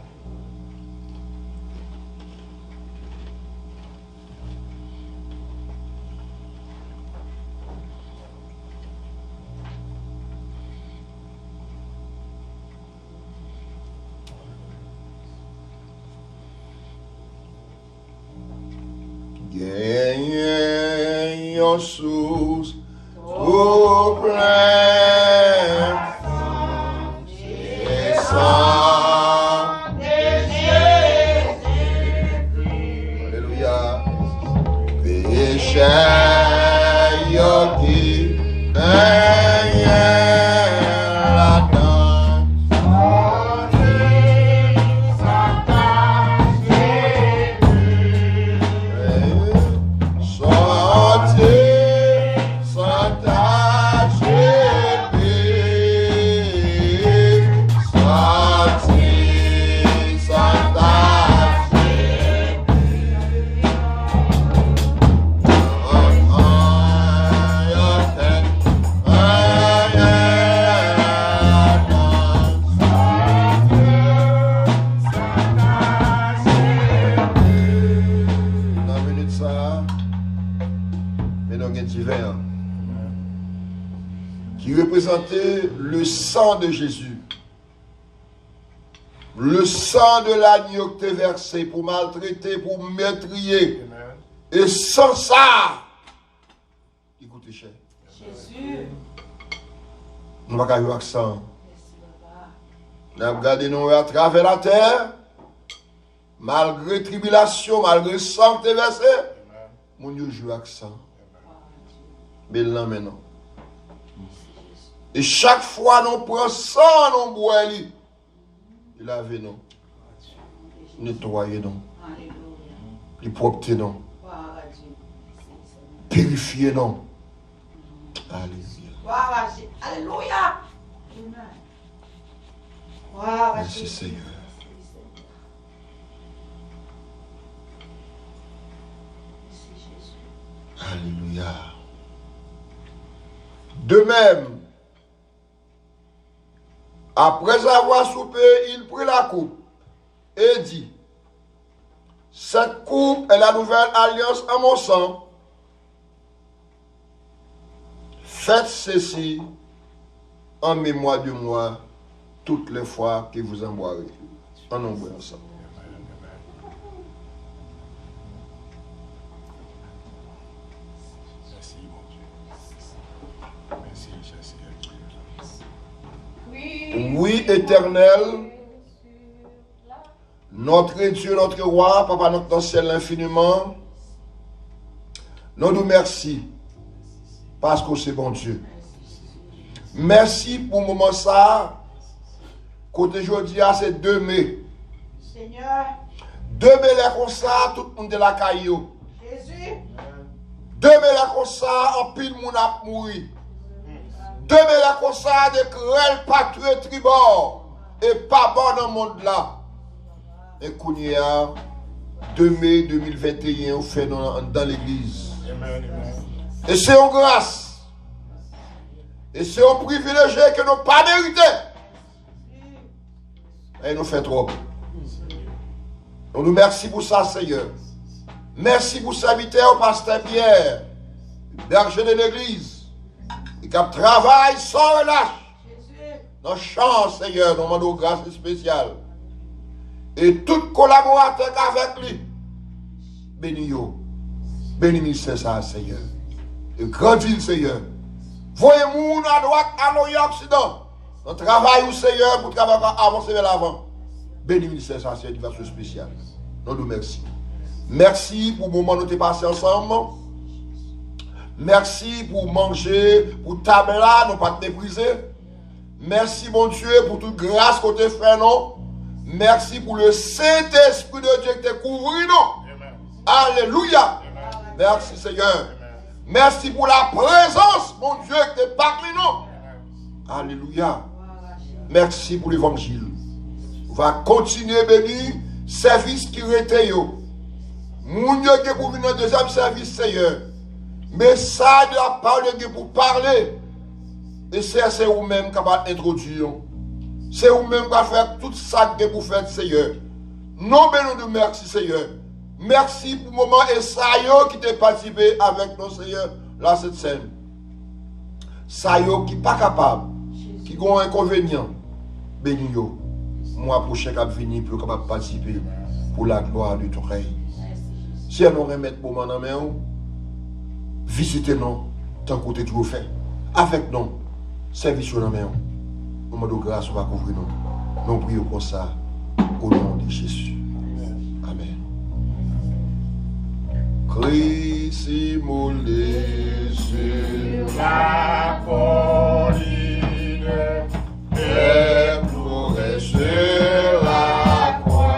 E: Gagnez sous au plein. Alléluia. Péché qui la sortez, Santa Jésus. représenter le sang de Jésus. Le sang de l'agneau que tu as versé pour maltraiter, pour meurtrier. Et sans ça, il coûte cher.
D: Jésus.
E: Nous ne pouvons pas jouer avec ça. Nous avons regardé nous à travers la terre, malgré tribulation, malgré sang que tu as versé, nous jouons avec ça. Mais là maintenant. Et chaque fois nous prenons sang, nous bois, il lave nous, nettoyer nous, il propter nous, purifier nous.
D: Alléluia.
E: Merci Seigneur. Alléluia. De même, après avoir soupé, il prit la coupe et dit, cette coupe est la nouvelle alliance à mon sang. Faites ceci en mémoire de moi toutes les fois que vous en boirez. En nombre ensemble. Oui, Éternel, notre Dieu, notre roi, Papa notre dans le ciel infiniment, nous nous remercions parce que c'est bon Dieu. Merci pour le moment ça. Côté aujourd'hui, c'est 2 mai.
D: Seigneur.
E: 2 mai là comme ça, tout le monde de la caillou.
D: Jésus.
E: 2 mai là comme ça, en pile moun a mouri. 2 mai là comme ça, de querelles pas tuer tribord. Et pas bon dans le monde là. Et Kounia, 2 mai 2021, on fait dans l'église. Et c'est une grâce. Et c'est un privilégié que nous n'avons pas mérité. Et nous fait trop. On nous remercie pour ça, Seigneur. Merci pour serviteur, pasteur Pierre, berger de l'église, qui travaille sans relâche. Dans le champ, Seigneur, nous demandons grâce spéciale. Et tout collaborateur avec lui, bénis-yo. Bénis-moi ça, Seigneur. Et grandis, Seigneur. Voyez-nous à droite, à l'Occident. On travaille au Seigneur pour travailler avancer vers l'avant. Bénis-moi ça, c'est une diversion spéciale. Nous nous remercions. Merci pour le moment où nous avons passé ensemble. Merci pour manger, pour table là, nous ne pas mépriser. Merci, mon Dieu, pour toute grâce que tu as fait, non. Merci pour le Saint-Esprit de Dieu qui t'a couvert, non. Alléluia. Merci, Seigneur. Merci pour la présence, mon Dieu, qui t'a parlé, non. Alléluia. Merci pour l'évangile. On va continuer, béni, service qui était, mon Dieu, qui est pour venir dans le deuxième service, Seigneur. Message de la parole de Dieu pour parler. Et c'est vous-même qui va introduire. C'est vous-même qui va faire tout ça que vous faites, Seigneur. Non, mais nous merci, Seigneur. Merci pour le moment et ça qui t'a participé avec nous, Seigneur, là, cette scène. Ça qui n'est pas capable, qui a un inconvénient, béni yo. Moi, prochain qui va venir, pour capable participer pour la gloire de ton règne. Si nous remettons pour mon main, visitez-nous, tant que tu as fait. Avec nous, service sur la main. Au moment de grâce, on va couvrir nous. Nous prions comme ça, au nom de Jésus. Amen. Christ immolé sur la colline, et pleuré sur la croix.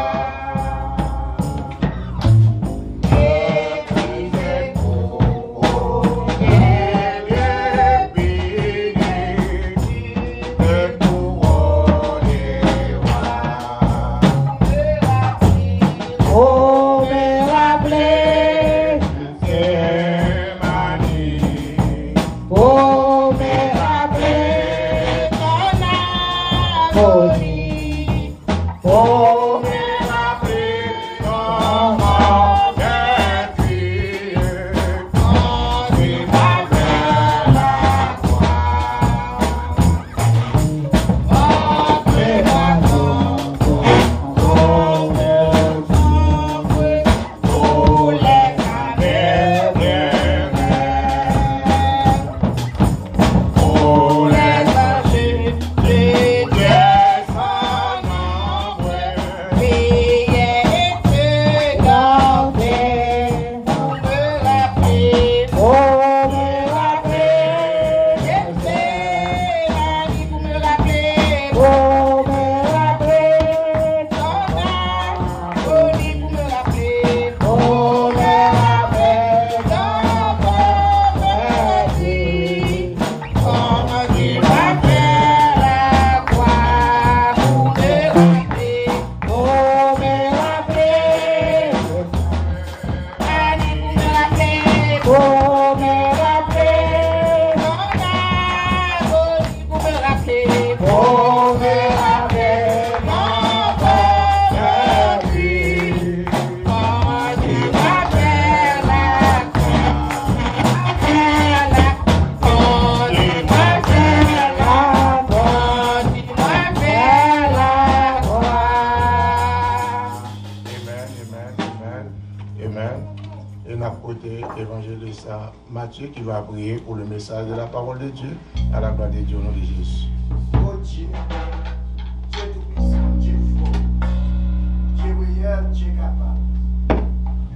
A: inviter l'évangéliste Mathieu qui va prier pour le message de la parole de Dieu à la gloire de Dieu au nom de Jésus.
G: Oh Dieu, Dieu tout-puissant, Dieu fort, Dieu réel, Dieu capable.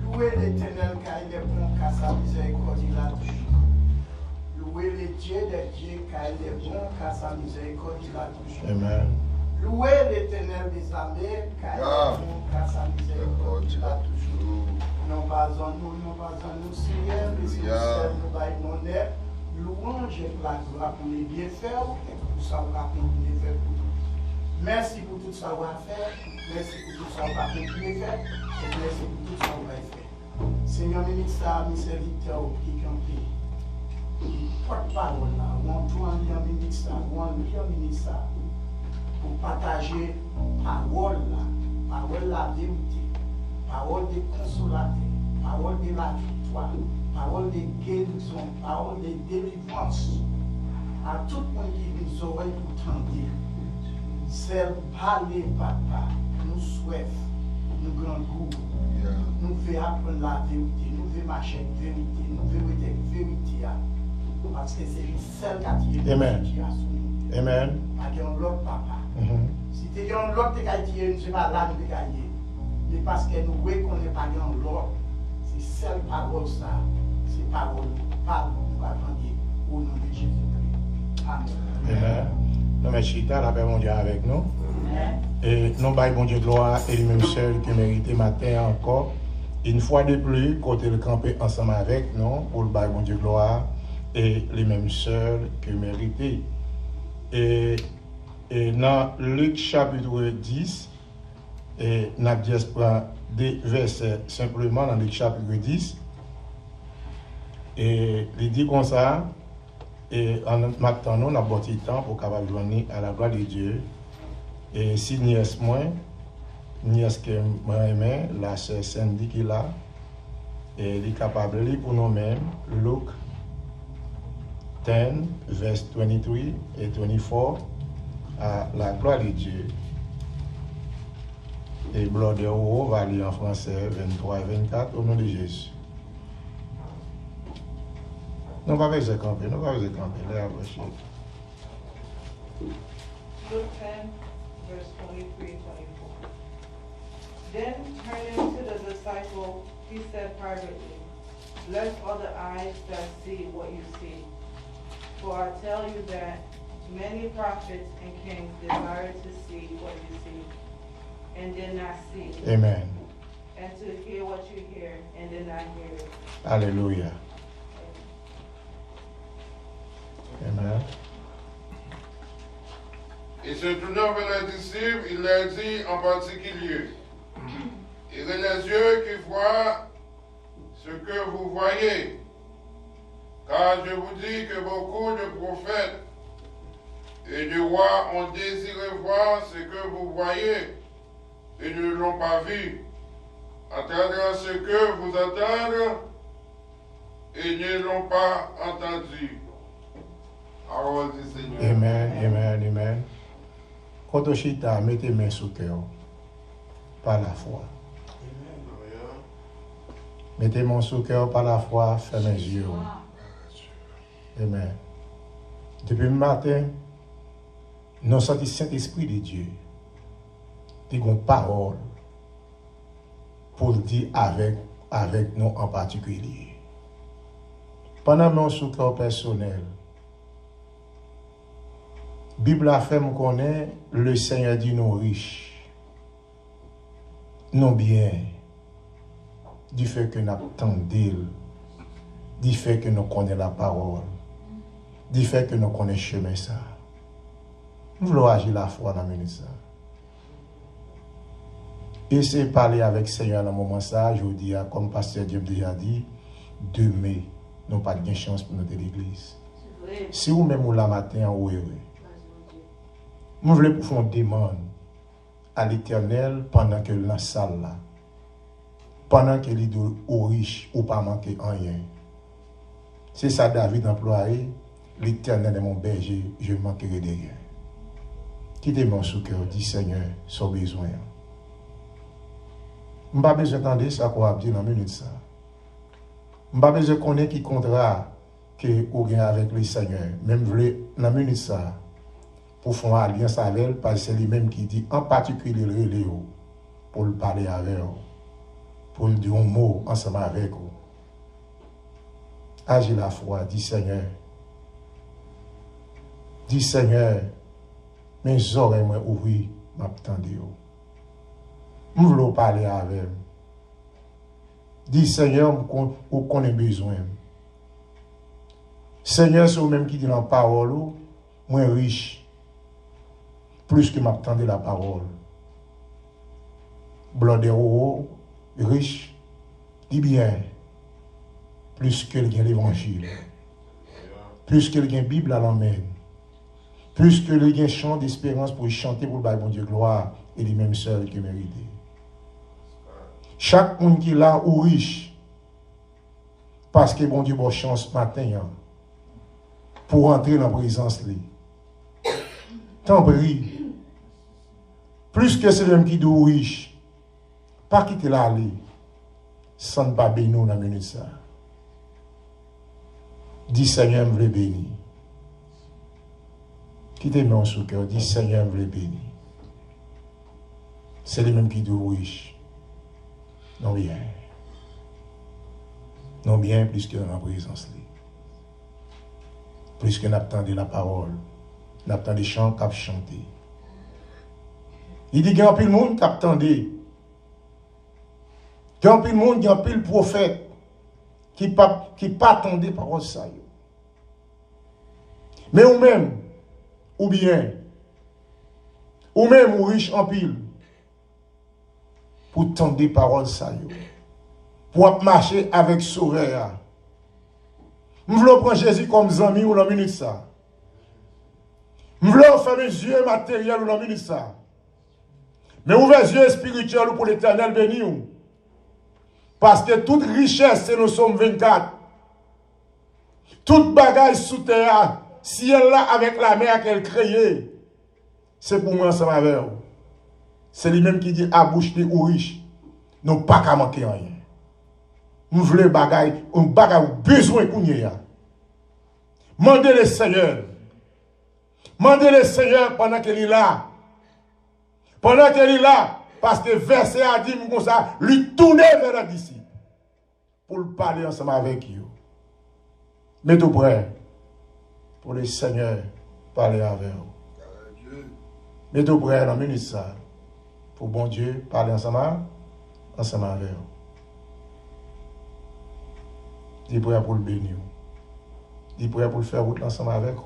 G: Louez l'Éternel car il est bon, car sa miséricorde il a toujours. Louez le Dieu des dieux car il est bon, car sa miséricorde il a toujours.
A: Amen.
G: Louez l'Éternel des armées car il est bon, car sa miséricorde il a toujours. Non pas en nous, Seigneur, mais c'est seul nous baillons honneur. Louange et la gloire pour les bienfaits et pour ça on va continuer faire pour nous. Merci pour tout ça qu'on va faire, merci pour tout ça qu'on va continuer faire et merci pour tout ça qu'on va faire. Seigneur, ministre, mes serviteurs qui campent, qui porte-parole là, on doit lire ministre, on lire ministre pour partager parole la vérité, parole de consolateur, parole de la victoire. Parole de guérison, parole de délivrance. À tout le monde qui nous oreilles pour tendre. Celle parler, papa, nous souhaite, nous grand goût. Nous voulons apprendre la vérité, nous voulons marcher avec vérité, nous voulons être vérité. Parce que c'est celle qui a tiré
A: Amen.
G: Qui a soumis.
A: Amen.
G: Pas de l'autre papa. Si tu as l'autre qui a tiré, nous ne sommes pas là, nous gagner. Mais parce que nous reconnaissons pas l'autre, c'est celle parole ça. C'est parole, parle, nous attendons au nom de Jésus-Christ. Amen.
A: Amen. Nous mettons la paix mon Dieu avec nous. Et nous baillons bon Dieu gloire et lui-même seul qui mérite matin encore. Une fois de plus, côté le camper ensemble avec nous, pour le bail bon Dieu gloire et les mêmes seuls qui mérite. Et dans Luc chapitre 10, et nous avons dit des versets simplement dans Luc chapitre 10. Et il dit comme ça, et en maintenant, nous avons beaucoup de temps pour capable joindre à la gloire de Dieu. Et si nièce que moi aimé, la sœur Sandy qui est là, et il est capable de lire pour nous-mêmes, Luc 10, verset 23 et 24, à la gloire de Dieu. Et Blodero va lire en français 23 et 24 au nom de Jésus. Nous va pas camper, nous va pas camper, les approcher.
H: Luke 10, verse 23 and 24. Then turning to the disciple, he said privately, "Blessed are the eyes that see what you see. For I tell you that many prophets and kings desire to see what you see, and did not see.
A: Amen.
H: And to hear what you hear, and did not hear it."
A: Alléluia. Amen.
I: Et se tournant vers les disciples, il leur dit en particulier, il est les yeux qui voient ce que vous voyez. Car je vous dis que beaucoup de prophètes et de rois ont désiré voir ce que vous voyez et ne l'ont pas vu, entendre ce que vous entendez et ne l'ont pas entendu. Parole du Seigneur.
A: Amen, amen, amen. Quand on chita, mettez main sous cœur par la foi. Mettez mon sous cœur par la foi, fermez les yeux. Amen. Depuis le matin, nous sentons le Saint-Esprit de Dieu. Il y a une parole pour le dire avec nous en particulier. Pendant mon sous cœur personnel, la Bible a fait me connaître, le Seigneur dit nous riches, nous bien, du fait que nous attendons, du fait que nous connaissons la parole, du fait que nous connaissons le chemin ça. Nous voulons agir la foi dans la minute ça. Essayez de parler avec le Seigneur dans le moment ça, je vous dis, comme Pasteur Dieu déjà dit, demain, nous n'avons pas de chance pour notre église. Si vous même la matin, vous heureux. Nous voulons faire une demande à l'Éternel pendant que la salle là, pendant que l'idée au riche ou pas manquer rien. C'est ça David employé, l'Éternel est mon berger, je ne manquerai de rien. Quittez-moi sous cœur, dit Seigneur, sans besoin. Je n'ai pas besoin d'entendre ça qu'on a dit dans la minute ça. Je connais qui contrat que vous avez avec le Seigneur. Même dans la minute ça, pour faire une alliance avec elle, parce que c'est lui-même qui dit, en particulier le Léo, pour le parler avec vous, pour nous dire un mot ensemble avec vous. Agis la foi, dis Seigneur. Dis Seigneur, mes oreilles m'ont ouvert, m'attendez. Je veux parler avec vous. Dis Seigneur, où qu'on a besoin. Seigneur, c'est vous-même qui dit dans la parole, moins riche, plus que m'attendez la parole. Blodero, riche, dis bien, plus que l'évangile, plus que la Bible à l'emmène, plus que le chant d'espérance pour chanter pour le bon Dieu gloire et les mêmes seuls qui méritent. Chaque monde qui est là ou riche, parce que bon Dieu, bonne chance matin, pour entrer dans la présence. Tant pis, plus que c'est l'homme qui est riche, pas quitter là, sans ne pas bénir dans la minute ça. Dis Seigneur, je veux bénir. Quittez mon sous cœur, dis Seigneur, je veux bénir. C'est lui-même qui est riche. Non bien. Non bien plus que dans la présence. Plus que n'attendez la parole. N'attendez les chants qu'a chanté. Il dit qu'il y a un peu de monde qui attendait. Il y a un peu de monde, il y a un peu de prophète qui pas attendait parole ça. Mais ou même, ou bien, ou même ou riche en pile, pour tendre des paroles ça pour marcher avec sourire. Je veux prendre Jésus comme ami ou la minute ça. Je veux faire mes yeux matériels ou la minute ça. Mais ouvrir les yeux spirituels pour l'Éternel béni. Parce que toute richesse, c'est nous sommes 24. Toute bagage sous terre, si elle là avec la mer qu'elle créée, c'est pour moi ensemble avec vous. C'est lui-même qui dit à bouche ou riche, nous pas qu'à manquer rien. Nous voulons bagaille, un bagage besoin qu'on y a. Mandez le Seigneur. Mandez le Seigneur pendant qu'il est là. Pendant qu'il est là, parce que verset a dit comme ça, lui tourner vers la disciple pour le parler ensemble avec vous. Mettez-vous prêt pour le Seigneur parler avec vous. Mettez-vous prêt dans la minute ça. Pour bon Dieu parler ensemble avec vous. Dis prêt pour le bénir. Dis prêt pour le faire route ensemble avec vous.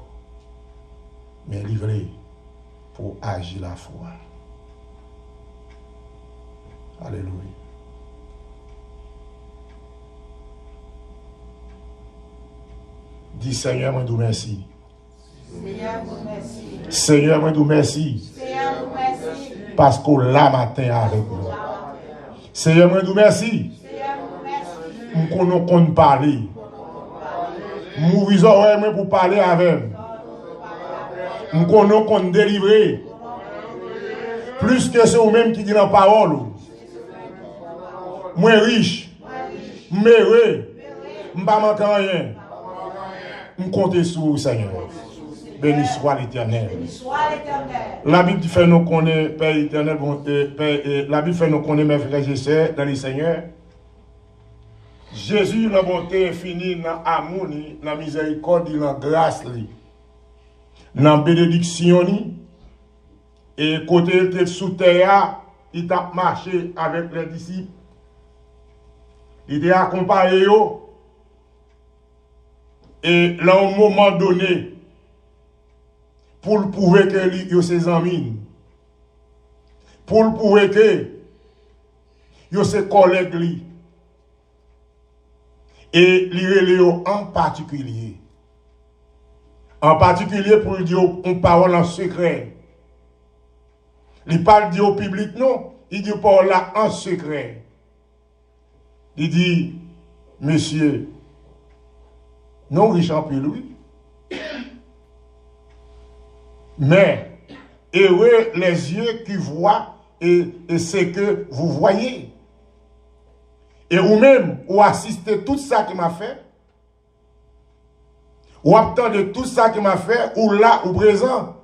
A: Mais livré pour agir la foi. Alléluia. Dis Seigneur, moi, merci.
D: Seigneur, vous merci.
A: Seigneur, moi, merci.
D: Seigneur, vous merci.
A: Parce qu'on l'a matin avec nous. Seigneur, moi, merci.
D: Seigneur, vous merci.
A: Nous connaissons parler. Nous visons pour parler avec nous. Nous connaissons délivrer. Plus que c'est vous-même qui dit la parole. Moi riche. Mais heureux. Je ne manque rien. Je compte sur vous, Seigneur. Béni soit l'Éternel. La Bible fait nous connaître, Père éternel, la Bible fait nous connaître, mes frères et sœurs, dans le Seigneur. Jésus, la bonté infinie, dans l'amour, dans la miséricorde, dans la grâce, dans la bénédiction, et côté il était sous terre, il a marché avec les disciples. Il a accompagné eux. Et là, à un moment donné, pour le prouver que il ses amis, pour le prouver que il ses collègues, et il en particulier. En particulier pour lui dire une parole en secret. Il ne parle pas au public, non. Il dit parole là en secret. Il dit, monsieur, non riche en plus lui. Mais, heureux les yeux qui voient et ce que vous voyez. Et vous-même, ou assistez tout ça qui m'a fait. Ou attendez tout ça qui m'a fait, ou là, ou présent.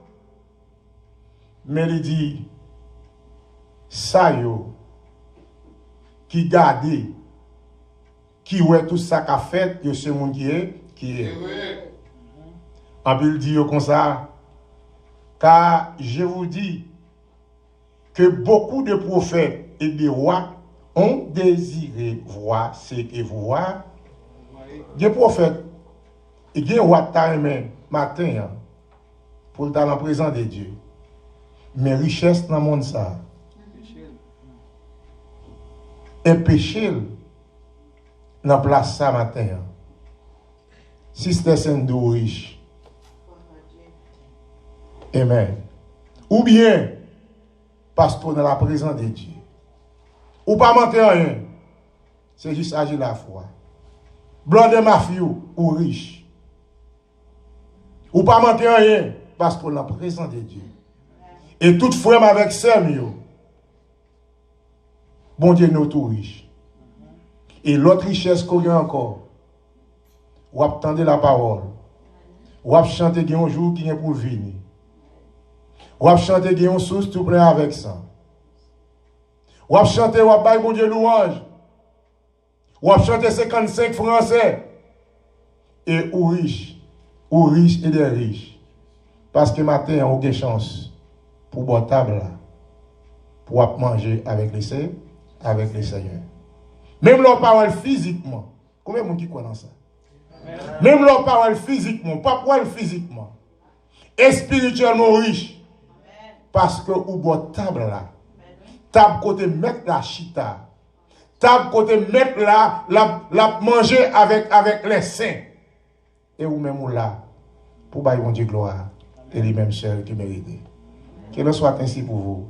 A: Mais il dit, ça yo, qui garde, qui ouais tout ça qu'a fait, que ce monde qui est. En plus, il dit comme ça, car je vous dis que beaucoup de prophètes et de rois ont désiré voir ce que vous voyez. Des prophètes et des rois de matin pour le talent présent de Dieu. Mais richesse dans le monde ça. Et péché dans la place ça matin. Si c'était un riche. Amen. Ou bien, parce qu'on est dans la présence de Dieu. Ou pas mentir rien. C'est juste agir la foi. Blanc de mafieux ou riche. Ou pas mentir rien. Parce qu'on est dans la présence de Dieu. Et tout frère avec sérieux. Bon Dieu nous tout riche. Et l'autre richesse qu'on a encore. Ou attendez la parole. Ou chanter un jour qui est pour venir. Ou chanter un source tout près avec ça. Ou chanter ou bailler bon Dieu louange. Ou chanter 55 français. Et ou riche et des riches. Parce que matin on a une chance pour boire table là. Pour manger avec les Seigneurs. Même leur parole physiquement. Combien de monde qui croit dans ça? Même leur parole physiquement, pas parole physiquement. Et spirituellement riche. Parce que ou boit table là. Table côté mettre la chita. Table côté mettre la manger avec les saints. Et ou même ou là. Pour bailler mon Dieu gloire. Et les mêmes sœurs qui méritent. Que le soit ainsi pour vous.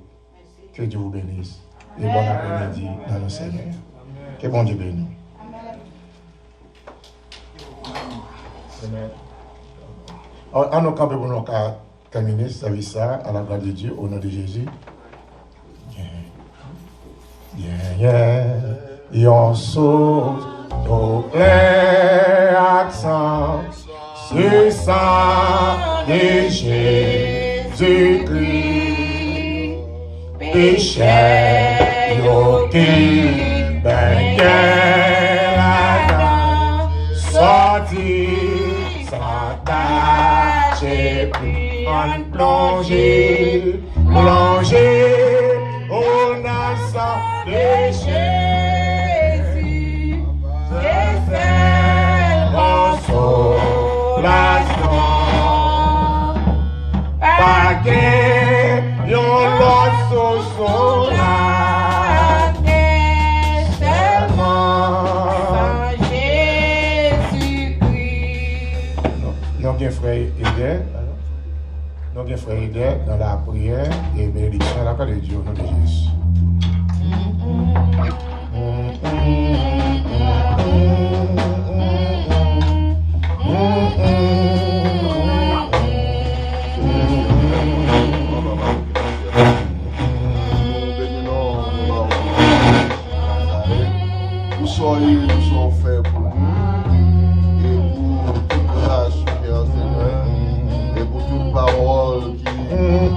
A: Que Dieu vous bénisse. Et bon après-midi dans le Seigneur. Que bon Dieu bénisse. On nous campe pour nous terminer ce service à la gloire de Dieu au nom de Jésus. On saute au plein accent sur sang de Jésus-Christ. Péché, yo qui baigne là-dedans, sorti sans tâche, en plongé au sang de Jésus. C'est consolation. Pas que yon l'autre so la seulement Jésus-Christ. Nous avons frère Eder. Nous avons frère Eder dans la prière et bénédiction à la part de Dieu au nom de Jésus.
E: Nous sommes faits pour nous et pour toute la cher Seigneur et pour toute parole qui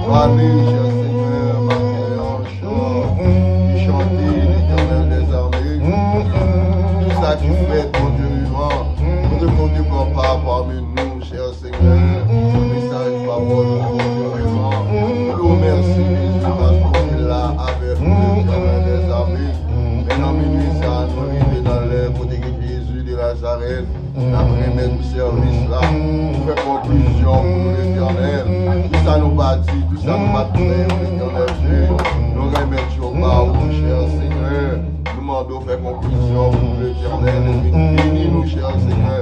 E: va aller, cher Seigneur, marquer en chant, qui chanter l'Éternel des armées. Tout ça qui fait ton Dieu vivant, nous ne comptons pas parmi nous, cher Seigneur, message parole, mon Dieu vivant. Nous te remercions, Jésus, parce qu'on est là avec nous, l'Éternel des armées. Maintenant, minuit, ça nous arrive dans l'air côté de Jésus de Nazareth. Après mettre service là, nous faisons conclusion pour l'Éternel. Tout ça nous bâtit, tout ça nous bâtit, l'Éternel Dieu. Nous remercions par vous, cher Seigneur. Nous demandons faire conclusion pour l'Éternel. Bénis nous, cher Seigneur.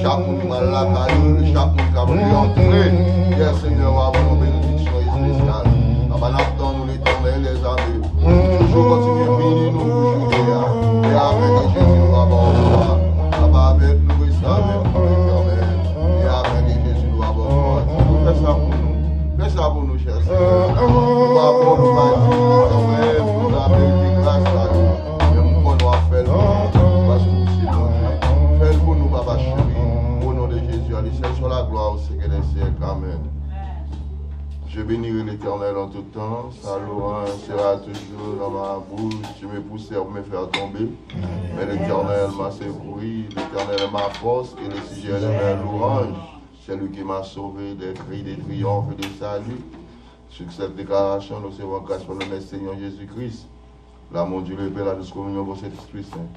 E: Chaque monde qui m'a la caillou, chaque monde qui a voulu entrer. Cher Seigneur, avant nos bénédictions spéciales. Maintenant, nous l'Éternel, les amis. Toujours continuer à bénir nous, toujours. Et avec Jésus, nous avons avec nous, et ça, avec nous, l'Éternel. Et avec Jésus, nous avons fais ça pour nous. Fais ça pour nous, cher Seigneur. Nous avons nous, l'Éternel. Nous avons des grâces à nous. Et nous pouvons faire le siècles des siècles. Amen. Je bénirai l'Éternel en tout temps, sa louange sera toujours dans ma bouche. Tu me poussais pour me faire tomber, mais l'Éternel m'a secouru, l'Éternel est ma force et le sujet de mes louanges. C'est lui qui m'a sauvé des cris de triomphe et de salut. Sur cette déclaration, nous serons grâce pour notre Seigneur Jésus-Christ. L'amour du Père, la douce communion de cet Esprit Saint,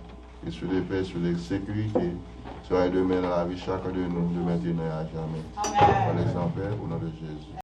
E: et sur les paix, sur les sécurités, soit demain dans la vie chacun de nous, de maintenant et à jamais. Amen. Par les Saints-Pères, au nom de Jésus.